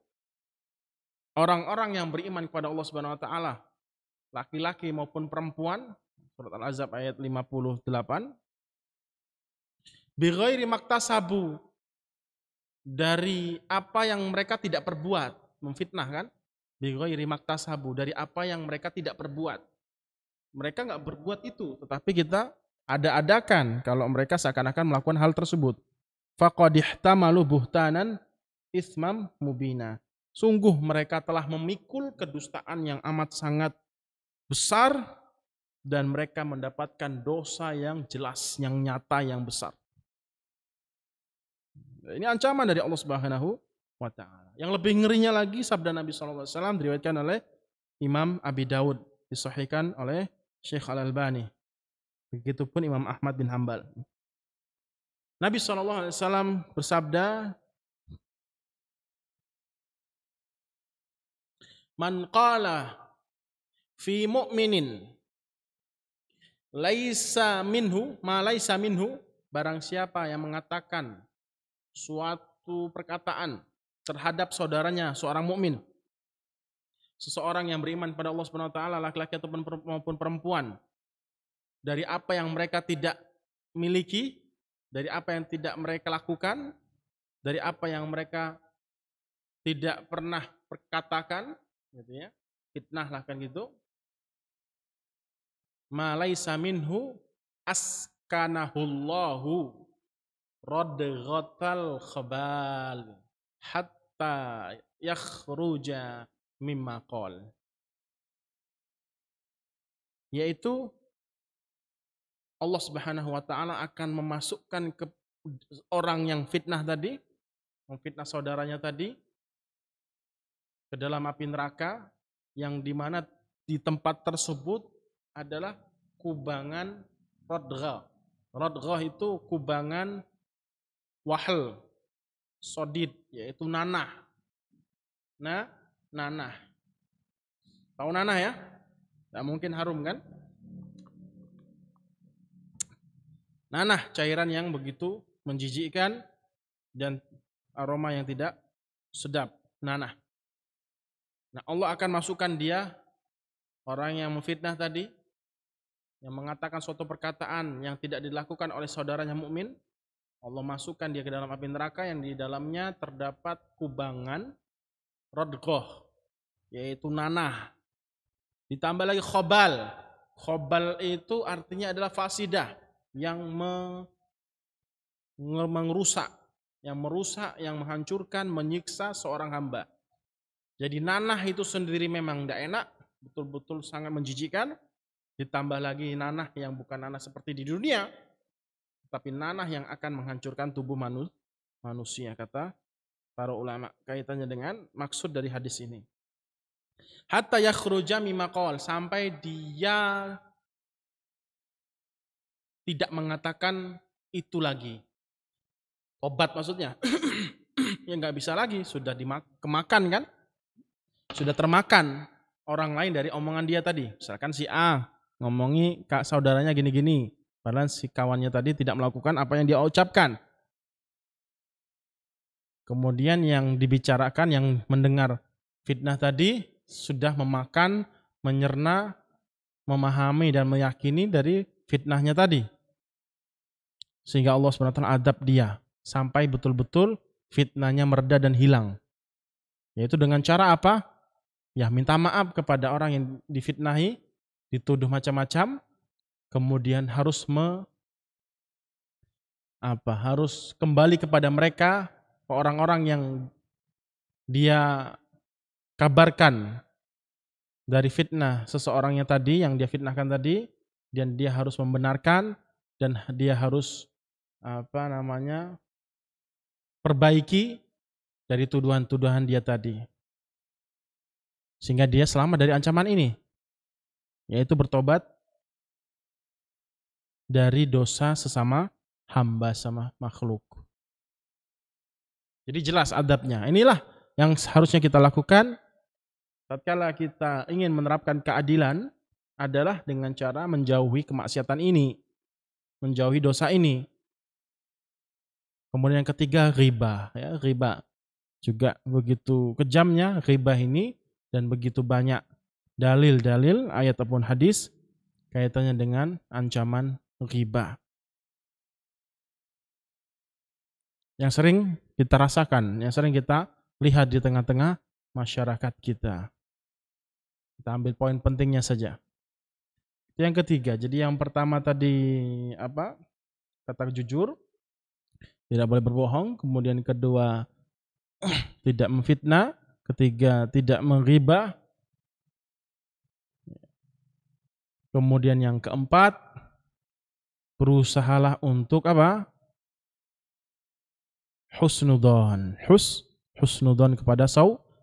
Orang-orang yang beriman kepada Allah Subhanahu wa taala, laki-laki maupun perempuan, surat Al-Ahzab ayat 58. Bighairi maktasabu, dari apa yang mereka tidak perbuat, memfitnah kan? Bighairi maktasabu, dari apa yang mereka tidak perbuat. Mereka nggak berbuat itu, tetapi kita ada-adakan kalau mereka seakan-akan melakukan hal tersebut. Faqad ihtamalu buhtanan ismam mubina. Sungguh mereka telah memikul kedustaan yang amat sangat besar dan mereka mendapatkan dosa yang jelas, yang nyata, yang besar. Ini ancaman dari Allah Subhanahu wa taala. Yang lebih ngerinya lagi sabda Nabi sallallahu alaihi wasallam diriwayatkan oleh Imam Abi Daud, disahihkan oleh Syekh Al-Albani. Begitupun Imam Ahmad bin Hambal. Nabi sallallahu alaihi wasallam bersabda, "Man qala fi mu'minin laisa minhu ma laisa minhu." Barang siapa yang mengatakan suatu perkataan terhadap saudaranya seorang mukmin, seseorang yang beriman pada Allah Subhanahu wa taala, laki-laki ataupun maupun perempuan, dari apa yang mereka tidak miliki, dari apa yang tidak mereka lakukan, dari apa yang mereka tidak pernah perkatakan, gitu ya. Fitnah lah kan gitu. Ma laisa minhu askanahullahu radghatal khabal hatta yakhruja mimma qol. Yaitu Allah Subhanahu wa taala akan memasukkan ke orang yang fitnah tadi, memfitnah saudaranya tadi, ke dalam api neraka, yang dimana di tempat tersebut adalah kubangan rodghah. Rodghah itu kubangan wahl, sodid, yaitu nanah. Nanah. Tahu nanah ya? Tidak mungkin harum kan? Nanah, cairan yang begitu menjijikkan dan aroma yang tidak sedap. Nanah. Nah, Allah akan masukkan dia, orang yang memfitnah tadi, yang mengatakan suatu perkataan yang tidak dilakukan oleh saudaranya mukmin, Allah masukkan dia ke dalam api neraka yang di dalamnya terdapat kubangan rodghah, yaitu nanah. Ditambah lagi khobal. Khobal itu artinya adalah fasidah, yang merusak, yang menghancurkan, menyiksa seorang hamba. Jadi nanah itu sendiri memang tidak enak, betul-betul sangat menjijikkan. Ditambah lagi nanah yang bukan nanah seperti di dunia, tapi nanah yang akan menghancurkan tubuh manusia, kata para ulama, kaitannya dengan maksud dari hadis ini. Hatta yakhruja mimma qol, sampai dia tidak mengatakan itu lagi. Obat maksudnya. Ya nggak bisa lagi, sudah kemakan kan? Sudah termakan orang lain dari omongan dia tadi. Misalkan si A ngomongi kak saudaranya gini-gini, padahal si kawannya tadi tidak melakukan apa yang dia ucapkan. Kemudian yang dibicarakan, yang mendengar fitnah tadi sudah memakan, menyerna, memahami dan meyakini dari fitnahnya tadi. Sehingga Allah SWT adab dia sampai betul-betul fitnahnya mereda dan hilang. Yaitu dengan cara apa? Ya, minta maaf kepada orang yang difitnahi, dituduh macam-macam, kemudian harus harus kembali kepada mereka, orang-orang yang dia kabarkan dari fitnah seseorangnya tadi, yang dia fitnahkan tadi, dan dia harus membenarkan dan dia harus perbaiki dari tuduhan-tuduhan dia tadi. Sehingga dia selamat dari ancaman ini, yaitu bertobat dari dosa sesama hamba sama makhluk. Jadi jelas adabnya. Inilah yang harusnya kita lakukan tatkala kita ingin menerapkan keadilan adalah dengan cara menjauhi kemaksiatan ini, menjauhi dosa ini. Kemudian yang ketiga riba, ya, riba juga begitu kejamnya riba ini dan begitu banyak dalil-dalil ayat ataupun hadis kaitannya dengan ancaman riba. Yang sering kita rasakan, yang sering kita lihat di tengah-tengah masyarakat kita. Kita ambil poin pentingnya saja. Yang ketiga, jadi yang pertama tadi kata jujur, tidak boleh berbohong. Kemudian kedua, tidak memfitnah. Ketiga, tidak menghibah. Kemudian yang keempat, berusahalah untuk husnudzon. Husnudzon kepada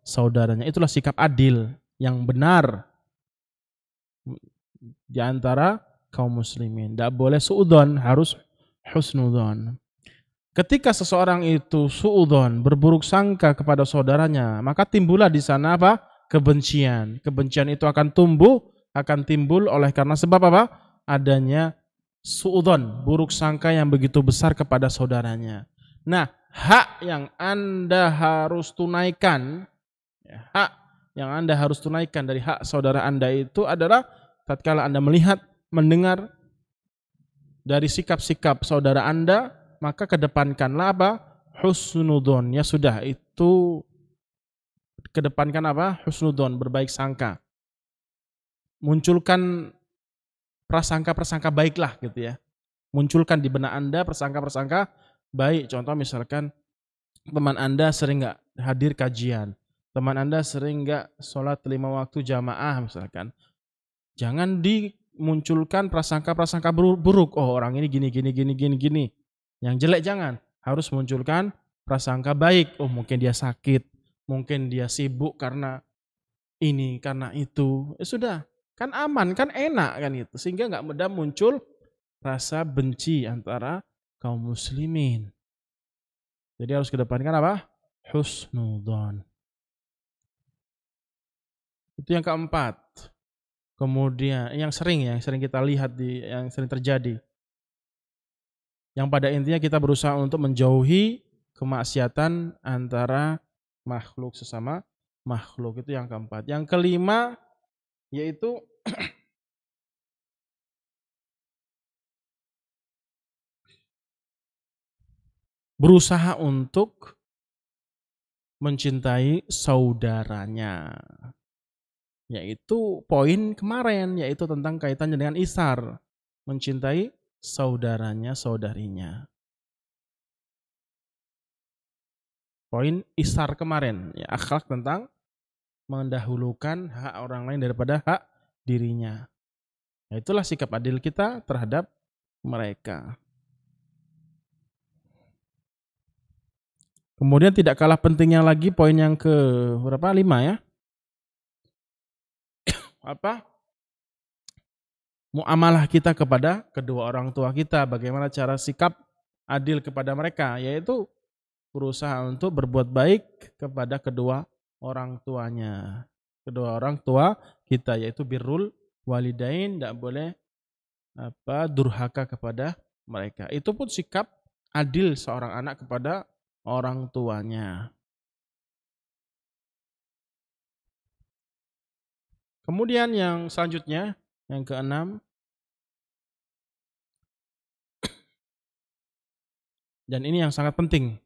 saudaranya. Itulah sikap adil yang benar di antara kaum muslimin. Tidak boleh suudzon, harus husnudzon. Ketika seseorang itu suudzon, berburuk sangka kepada saudaranya, maka timbullah di sana kebencian. Kebencian itu akan timbul oleh karena sebab adanya suudzon, buruk sangka yang begitu besar kepada saudaranya. Nah, hak yang Anda harus tunaikan, dari hak saudara Anda itu adalah tatkala Anda melihat, mendengar dari sikap-sikap saudara Anda, maka kedepankanlah husnudzon. Ya sudah, itu kedepankan husnudzon, berbaik sangka. Munculkan prasangka-prasangka baiklah gitu ya. Munculkan di benak Anda prasangka-prasangka baik. Contoh misalkan teman Anda sering nggak hadir kajian, teman Anda sering nggak sholat 5 waktu jamaah misalkan. Jangan dimunculkan prasangka-prasangka buruk. Oh, orang ini gini. Yang jelek jangan. Harus munculkan prasangka baik. Oh, mungkin dia sakit, mungkin dia sibuk karena ini, karena itu. Ya sudah, kan aman, kan enak kan itu. Sehingga nggak mudah muncul rasa benci antara kaum muslimin. Jadi harus kedepankan husnudzon. Itu yang keempat. Kemudian yang sering kita lihat yang sering terjadi. Yang pada intinya kita berusaha untuk menjauhi kemaksiatan antara makhluk sesama makhluk. Itu yang keempat. Yang kelima yaitu berusaha untuk mencintai saudaranya. Yaitu poin kemarin, yaitu tentang kaitannya dengan isar, mencintai saudaranya, saudarinya. Poin isar kemarin, ya, akhlak tentang mendahulukan hak orang lain daripada hak dirinya. Nah, itulah sikap adil kita terhadap mereka. Kemudian tidak kalah pentingnya lagi poin yang ke berapa? 5 ya. Muamalah kita kepada kedua orang tua kita, bagaimana cara sikap adil kepada mereka, yaitu berusaha untuk berbuat baik kepada kedua orang tuanya. Kedua orang tua kita, yaitu birrul walidain, tidak boleh durhaka kepada mereka. Itu pun sikap adil seorang anak kepada orang tuanya. Kemudian yang selanjutnya, yang keenam, dan ini yang sangat penting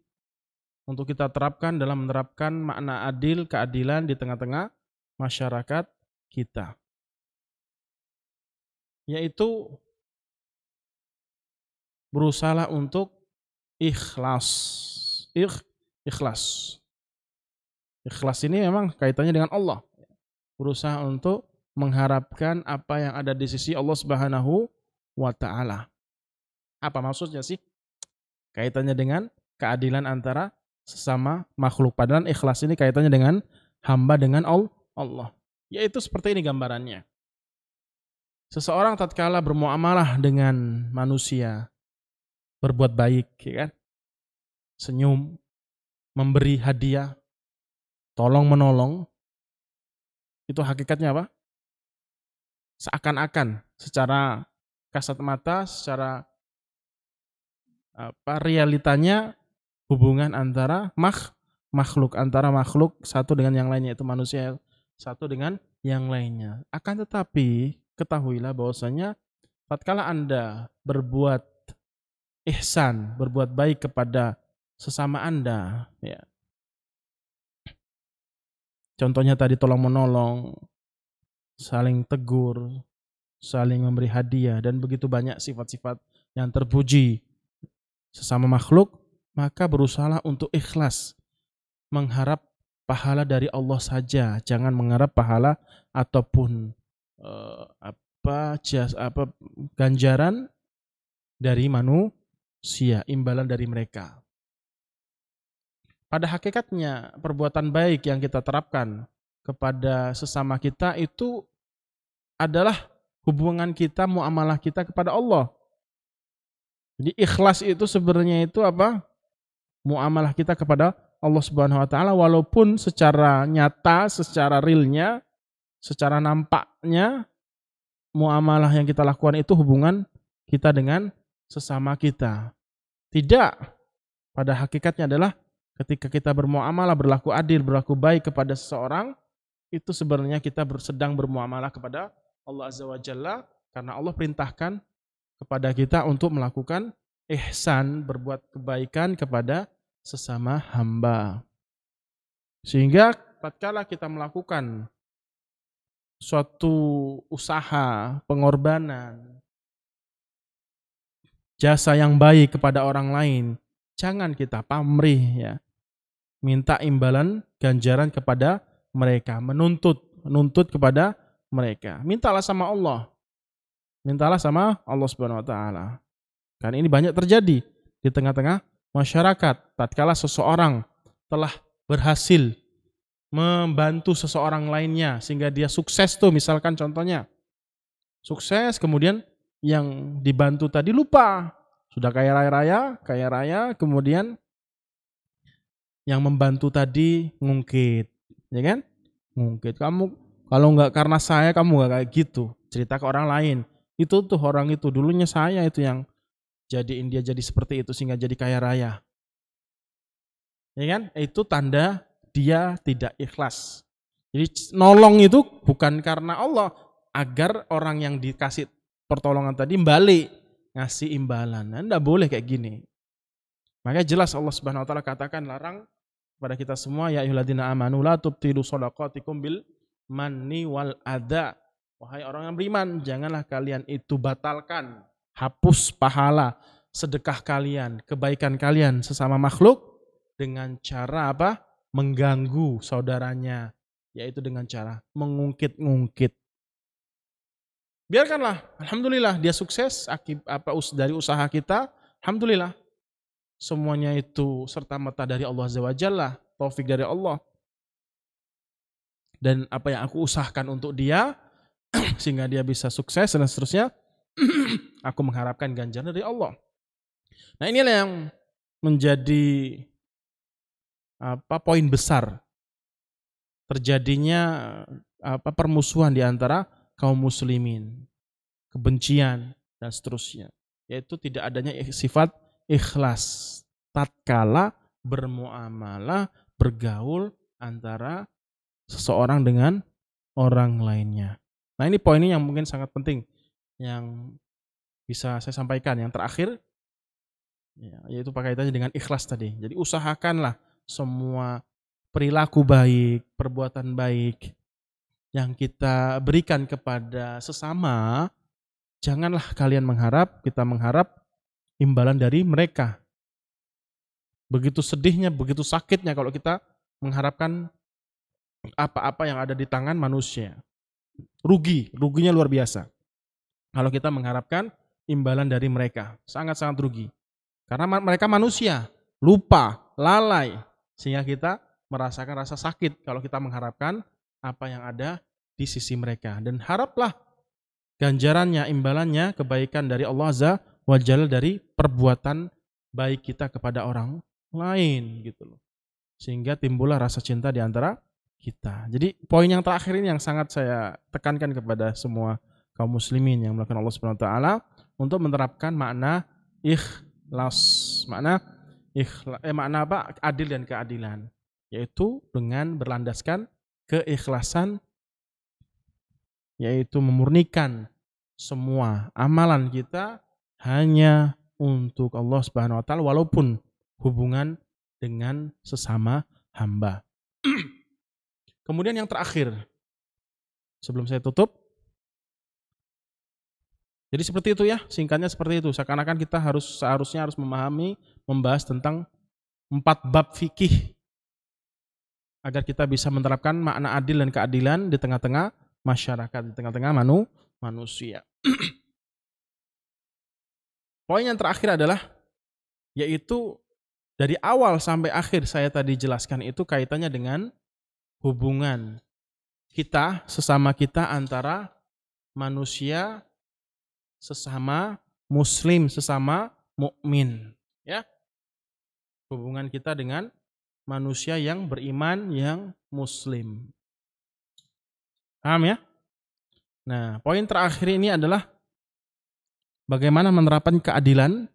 untuk kita terapkan dalam menerapkan makna adil, keadilan di tengah-tengah masyarakat kita. Yaitu berusaha untuk ikhlas. Ikhlas. Ikhlas ini memang kaitannya dengan Allah. Berusaha untuk mengharapkan apa yang ada di sisi Allah Subhanahu wa Ta'ala. Apa maksudnya sih? Kaitannya dengan keadilan antara sesama makhluk. Padahal ikhlas ini kaitannya dengan hamba dengan Allah. Yaitu seperti ini gambarannya. Seseorang tatkala bermuamalah dengan manusia, berbuat baik, ya kan? Senyum, memberi hadiah, tolong menolong, itu hakikatnya apa? Seakan-akan secara kasat mata, secara realitanya hubungan antara antara makhluk satu dengan yang lainnya, itu manusia satu dengan yang lainnya. Akan tetapi ketahuilah bahwasanya tatkala Anda berbuat ihsan, berbuat baik kepada sesama Anda, ya. Contohnya tadi tolong menolong, saling tegur, saling memberi hadiah, dan begitu banyak sifat-sifat yang terpuji sesama makhluk, maka berusahalah untuk ikhlas, mengharap pahala dari Allah saja, jangan mengharap pahala ataupun ganjaran dari manusia, imbalan dari mereka. Pada hakikatnya perbuatan baik yang kita terapkan kepada sesama kita itu adalah hubungan kita, muamalah kita kepada Allah. Jadi ikhlas itu sebenarnya itu apa? Muamalah kita kepada Allah Subhanahu wa taala, walaupun secara nyata, secara realnya, secara nampaknya muamalah yang kita lakukan itu hubungan kita dengan sesama kita. Tidak. Pada hakikatnya adalah ketika kita bermuamalah, berlaku adil, berlaku baik kepada seseorang, itu sebenarnya kita sedang bermuamalah kepada Allah Azza wa Jalla, karena Allah perintahkan kepada kita untuk melakukan ihsan, berbuat kebaikan kepada sesama hamba. Sehingga tatkala kita melakukan suatu usaha, pengorbanan, jasa yang baik kepada orang lain, jangan kita pamrih, ya. Minta imbalan ganjaran kepada mereka, menuntut kepada mereka. Mintalah sama Allah. Mintalah sama Allah Subhanahu wa taala. Kan ini banyak terjadi di tengah-tengah masyarakat. Tatkala seseorang telah berhasil membantu seseorang lainnya sehingga dia sukses tuh, misalkan contohnya. Sukses, kemudian yang dibantu tadi lupa. Sudah kaya raya, kemudian yang membantu tadi ngungkit, ya kan? Ngungkit, kamu kalau nggak karena saya kamu nggak kayak gitu. Cerita ke orang lain. Itu tuh orang itu dulunya saya itu yang jadiin dia jadi seperti itu sehingga jadi kaya raya. Ya kan? Itu tanda dia tidak ikhlas. Jadi nolong itu bukan karena Allah, agar orang yang dikasih pertolongan tadi balik ngasih imbalan. Nah, enggak boleh kayak gini. Makanya jelas Allah Subhanahu wa taala katakan, larang pada kita semua, ya ayyuhalladzina amanu la tubtilu shadaqatikum bil manni wal adza. Wahai orang yang beriman, janganlah kalian itu batalkan, hapus pahala sedekah kalian, kebaikan kalian sesama makhluk dengan cara apa? Mengganggu saudaranya, yaitu dengan cara mengungkit-ungkit. Biarkanlah, alhamdulillah dia sukses dari usaha kita, alhamdulillah. Semuanya itu serta-merta dari Allah Azza wa Jalla, taufik dari Allah. Dan apa yang aku usahakan untuk dia sehingga dia bisa sukses dan seterusnya, aku mengharapkan ganjaran dari Allah. Nah, inilah yang menjadi poin besar terjadinya permusuhan di antara kaum muslimin, kebencian dan seterusnya, yaitu tidak adanya sifat ikhlas tatkala bermuamalah, bergaul antara seseorang dengan orang lainnya. Nah, ini poin ini yang mungkin sangat penting yang bisa saya sampaikan. Yang terakhir, ya, yaitu kaitannya dengan ikhlas tadi. Jadi usahakanlah semua perilaku baik, perbuatan baik yang kita berikan kepada sesama, janganlah kalian kita mengharap imbalan dari mereka. Begitu sedihnya, begitu sakitnya kalau kita mengharapkan apa-apa yang ada di tangan manusia. Ruginya luar biasa. Kalau kita mengharapkan imbalan dari mereka. Sangat-sangat rugi. Karena mereka manusia, lupa, lalai. Sehingga kita merasakan rasa sakit kalau kita mengharapkan apa yang ada di sisi mereka. Dan haraplah ganjarannya, imbalannya, kebaikan dari Allah Azza wa Jalla dari perbuatan baik kita kepada orang lain gitu loh. Sehingga timbullah rasa cinta di antara kita. Jadi poin yang terakhir ini yang sangat saya tekankan kepada semua kaum muslimin yang melakukan Allah Subhanahu wa taala untuk menerapkan makna ikhlas. Makna apa? Adil dan keadilan. Yaitu dengan berlandaskan keikhlasan, yaitu memurnikan semua amalan kita hanya untuk Allah Subhanahu wa taala walaupun hubungan dengan sesama hamba. Kemudian yang terakhir, sebelum saya tutup, jadi seperti itu ya, singkatnya seperti itu. Seakan-akan kita seharusnya harus memahami, membahas tentang 4 bab fikih agar kita bisa menerapkan makna adil dan keadilan di tengah-tengah masyarakat, di tengah-tengah manusia. Poin yang terakhir adalah, yaitu dari awal sampai akhir saya tadi jelaskan itu kaitannya dengan hubungan kita, sesama kita antara manusia, sesama muslim, sesama mukmin, ya. Hubungan kita dengan manusia yang beriman, yang muslim. Paham ya? Nah, poin terakhir ini adalah bagaimana menerapkan keadilan,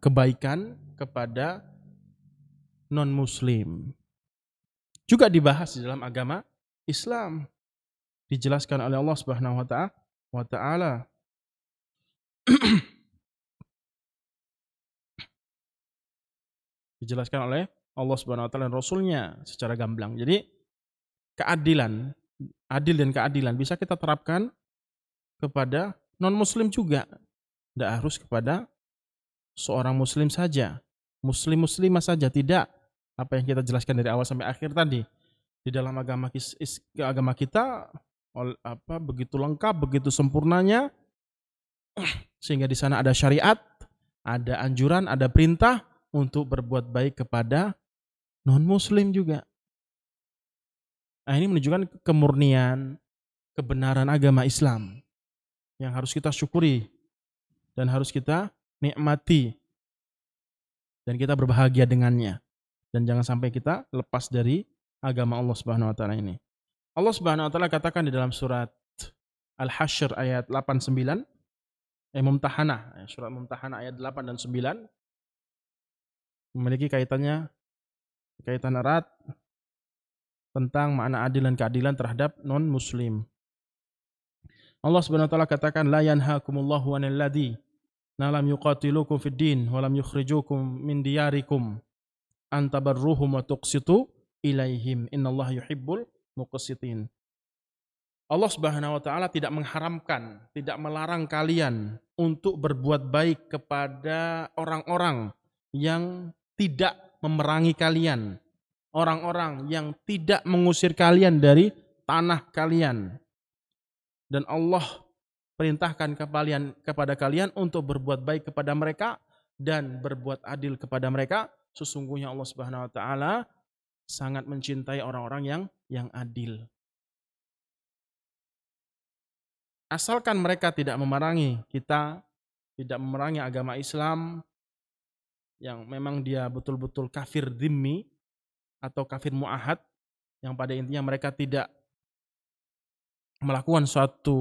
kebaikan kepada non-muslim. Juga dibahas di dalam agama Islam. Dijelaskan oleh Allah Subhanahu wa taala. Dijelaskan oleh Allah Subhanahu wa taala dan Rasulnya secara gamblang. Jadi adil dan keadilan bisa kita terapkan kepada non-muslim juga. Tidak harus kepada seorang muslim saja, muslimah saja, tidak. Apa yang kita jelaskan dari awal sampai akhir tadi. Di dalam agama kita begitu lengkap, begitu sempurnanya, sehingga di sana ada syariat, ada anjuran, ada perintah untuk berbuat baik kepada non-muslim juga. Nah, ini menunjukkan kemurnian, kebenaran agama Islam yang harus kita syukuri dan harus kita nikmati dan kita berbahagia dengannya, dan jangan sampai kita lepas dari agama Allah Subhanahu wa taala ini. Allah Subhanahu wa taala katakan di dalam surat Al-Hasyr ayat 89, surat Mumtahanah ayat 8 dan 9 memiliki kaitan erat tentang makna adil dan keadilan terhadap non-muslim. Allah Subhanahu wa taala katakan, la yanhaakumullahu 'anil ladzi lam yuqatilukum fid din wa lam yukhrijukum min diyarikum an tabarruhum wa tuqsitu ilaihim innallaha yuhibbul muqsitin. Allah Subhanahu wa taala tidak mengharamkan, tidak melarang kalian untuk berbuat baik kepada orang-orang yang tidak memerangi kalian, orang-orang yang tidak mengusir kalian dari tanah kalian. Dan Allah perintahkan kepada kalian untuk berbuat baik kepada mereka dan berbuat adil kepada mereka. Sesungguhnya Allah Subhanahu wa taala sangat mencintai orang-orang yang adil. Asalkan mereka tidak memerangi kita, tidak memerangi agama Islam yang memang dia betul-betul kafir dhimmi atau kafir mu'ahad, yang pada intinya mereka tidak melakukan suatu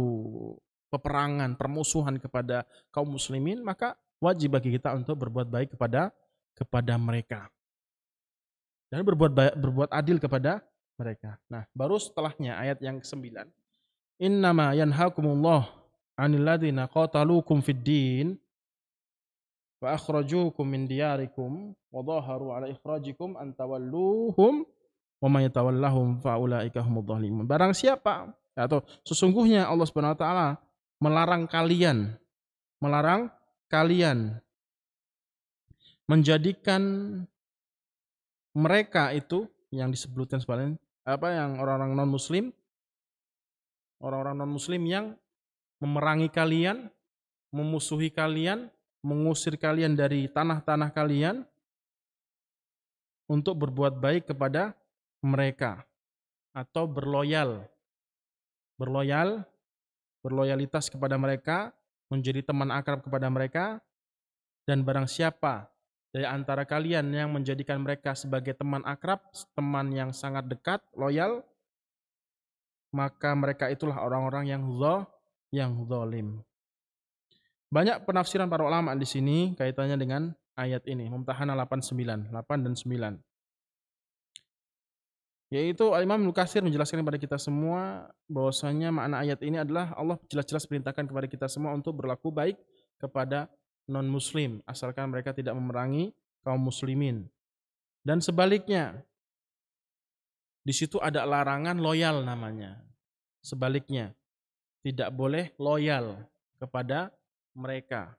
peperangan, permusuhan kepada kaum muslimin, maka wajib bagi kita untuk berbuat baik kepada mereka dan berbuat adil kepada mereka. Nah, baru setelahnya ayat yang ke-9. Innama yanhaakumullah 'anil ladzina qataluukum fid din wa akhrajuukum min diyarikum wa dhaharu 'ala ikhrajikum an tawalluhum wa may yatawallahum fa ulaika humudz zalimun. Barang siapa, atau sesungguhnya Allah Subhanahu wa taala melarang kalian menjadikan mereka itu yang disebutkan sebenarnya yang orang-orang non muslim yang memerangi kalian, memusuhi kalian, mengusir kalian dari tanah-tanah kalian untuk berbuat baik kepada mereka atau berloyalitas kepada mereka, menjadi teman akrab kepada mereka, dan barang siapa dari antara kalian yang menjadikan mereka sebagai teman akrab, teman yang sangat dekat, loyal, maka mereka itulah orang-orang yang zalim. Banyak penafsiran para ulama di sini kaitannya dengan ayat ini, Mumtahanah 8 dan 9. Yaitu Imam Ibnu Katsir menjelaskan kepada kita semua bahwasanya makna ayat ini adalah Allah jelas-jelas perintahkan kepada kita semua untuk berlaku baik kepada non-muslim asalkan mereka tidak memerangi kaum muslimin. Dan sebaliknya, di situ ada larangan loyal namanya. Sebaliknya, tidak boleh loyal kepada mereka.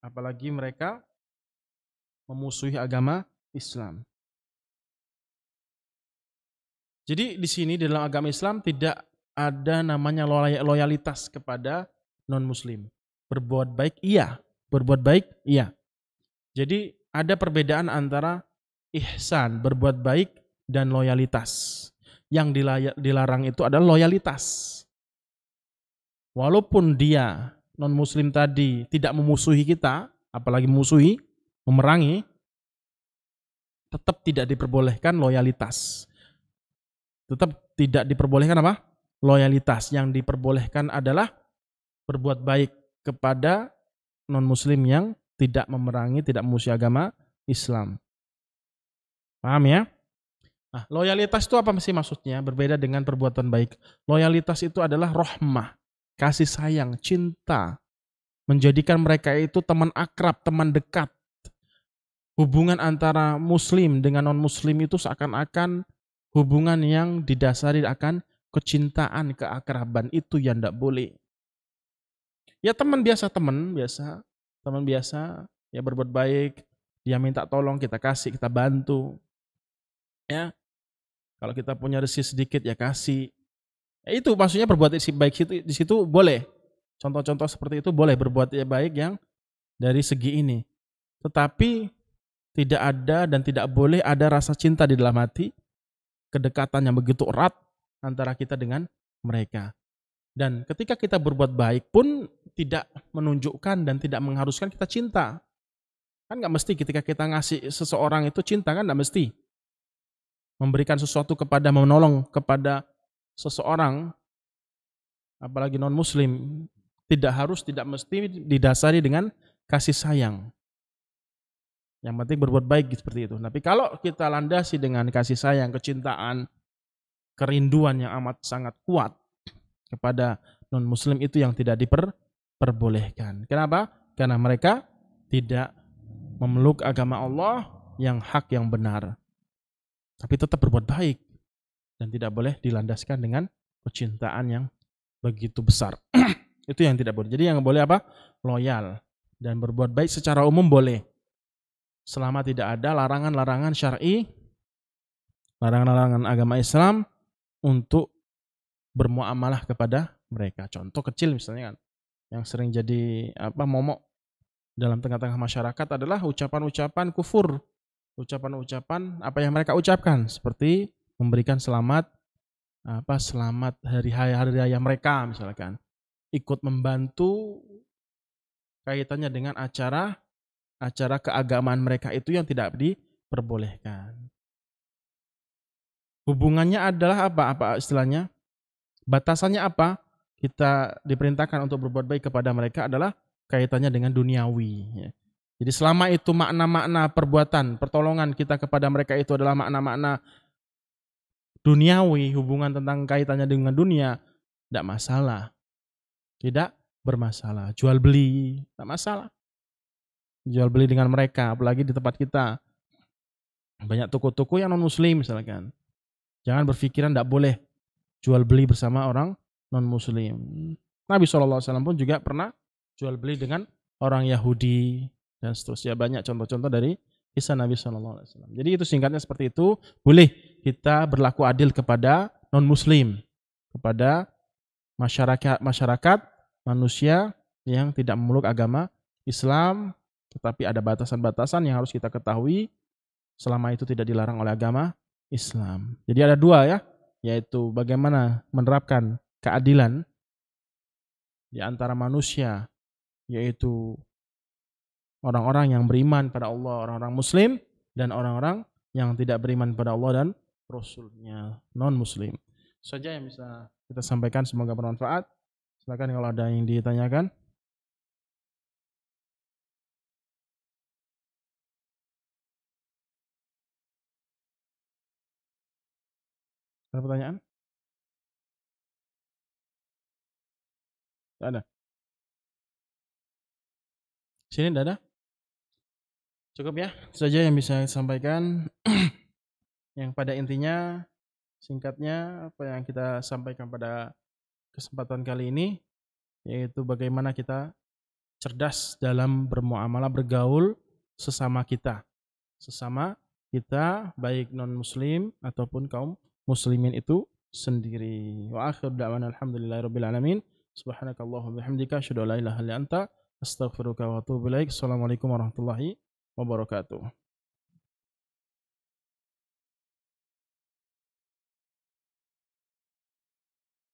Apalagi mereka memusuhi agama Islam. Jadi di sini dalam agama Islam tidak ada namanya loyalitas kepada non-muslim. Berbuat baik iya, berbuat baik iya. Jadi ada perbedaan antara ihsan, berbuat baik, dan loyalitas. Yang dilarang itu adalah loyalitas. Walaupun dia non-muslim tadi tidak memusuhi kita, apalagi memusuhi, memerangi, tetap tidak diperbolehkan loyalitas. Tetap tidak diperbolehkan apa? Loyalitas. Yang diperbolehkan adalah berbuat baik kepada non-muslim yang tidak memerangi, tidak memusuhi agama Islam. Paham ya? Nah, loyalitas itu apa sih maksudnya? Berbeda dengan perbuatan baik. Loyalitas itu adalah rahmah, kasih sayang, cinta. Menjadikan mereka itu teman akrab, teman dekat. Hubungan antara muslim dengan non-muslim itu seakan-akan hubungan yang didasari akan kecintaan, keakraban. Itu yang tidak boleh. Ya teman biasa, ya berbuat baik, dia minta tolong, kita kasih, kita bantu. Ya, kalau kita punya rezeki sedikit ya kasih. Ya, itu maksudnya berbuat baik di situ boleh. Contoh-contoh seperti itu boleh berbuat baik yang dari segi ini. Tetapi tidak ada dan tidak boleh ada rasa cinta di dalam hati, kedekatan yang begitu erat antara kita dengan mereka. Dan ketika kita berbuat baik pun tidak menunjukkan dan tidak mengharuskan kita cinta. Kan nggak mesti ketika kita ngasih seseorang itu cinta, kan nggak mesti. Memberikan sesuatu kepada, menolong kepada seseorang, apalagi non-muslim, tidak mesti didasari dengan kasih sayang. Yang penting berbuat baik seperti itu. Tapi kalau kita landasi dengan kasih sayang, kecintaan, kerinduan yang amat sangat kuat kepada non-muslim, itu yang tidak diperbolehkan. Kenapa? Karena mereka tidak memeluk agama Allah yang hak, yang benar. Tapi tetap berbuat baik. Dan tidak boleh dilandaskan dengan kecintaan yang begitu besar. Itu yang tidak boleh. Jadi yang boleh apa? Loyal. Dan berbuat baik secara umum boleh. Selama tidak ada larangan-larangan syar'i, larangan-larangan agama Islam untuk bermuamalah kepada mereka. Contoh kecil misalnya kan, yang sering jadi momok dalam tengah-tengah masyarakat adalah ucapan-ucapan kufur. Ucapan-ucapan apa yang mereka ucapkan, seperti memberikan selamat hari raya mereka misalkan. Ikut membantu kaitannya dengan acara keagamaan mereka, itu yang tidak diperbolehkan. Hubungannya adalah apa istilahnya? Batasannya apa? Kita diperintahkan untuk berbuat baik kepada mereka adalah kaitannya dengan duniawi. Jadi selama itu makna-makna perbuatan, pertolongan kita kepada mereka itu adalah makna-makna duniawi, hubungan tentang kaitannya dengan dunia, tidak masalah. Tidak bermasalah. Jual beli, tidak masalah. Jual beli dengan mereka, apalagi di tempat kita. Banyak toko-toko yang non-muslim misalkan. Jangan berpikiran tidak boleh jual beli bersama orang non-muslim. Nabi SAW pun juga pernah jual beli dengan orang Yahudi dan seterusnya. Banyak contoh-contoh dari kisah Nabi SAW. Jadi itu singkatnya seperti itu. Boleh kita berlaku adil kepada non-muslim, kepada masyarakat manusia yang tidak memeluk agama Islam, tetapi ada batasan-batasan yang harus kita ketahui selama itu tidak dilarang oleh agama Islam. Jadi ada dua ya, yaitu bagaimana menerapkan keadilan di antara manusia, yaitu orang-orang yang beriman pada Allah, orang-orang muslim, dan orang-orang yang tidak beriman pada Allah dan Rasul-Nya, non-muslim. Saja yang bisa kita sampaikan, semoga bermanfaat. Silakan kalau ada yang ditanyakan. Ada pertanyaan? Tidak ada. Sini tidak ada? Cukup ya, itu saja yang bisa saya sampaikan. Yang pada intinya, singkatnya, apa yang kita sampaikan pada kesempatan kali ini, yaitu bagaimana kita cerdas dalam bermuamalah, bergaul sesama kita. Sesama kita, baik non-muslim ataupun kaum muslimin itu sendiri. Wa akhir da'wana alhamdulillahirabbil alamin. Subhanakallahumma bihamdika asyhadu an la ilaha illa anta astaghfiruka wa atubu ilaik. Assalamualaikum warahmatullahi wabarakatuh.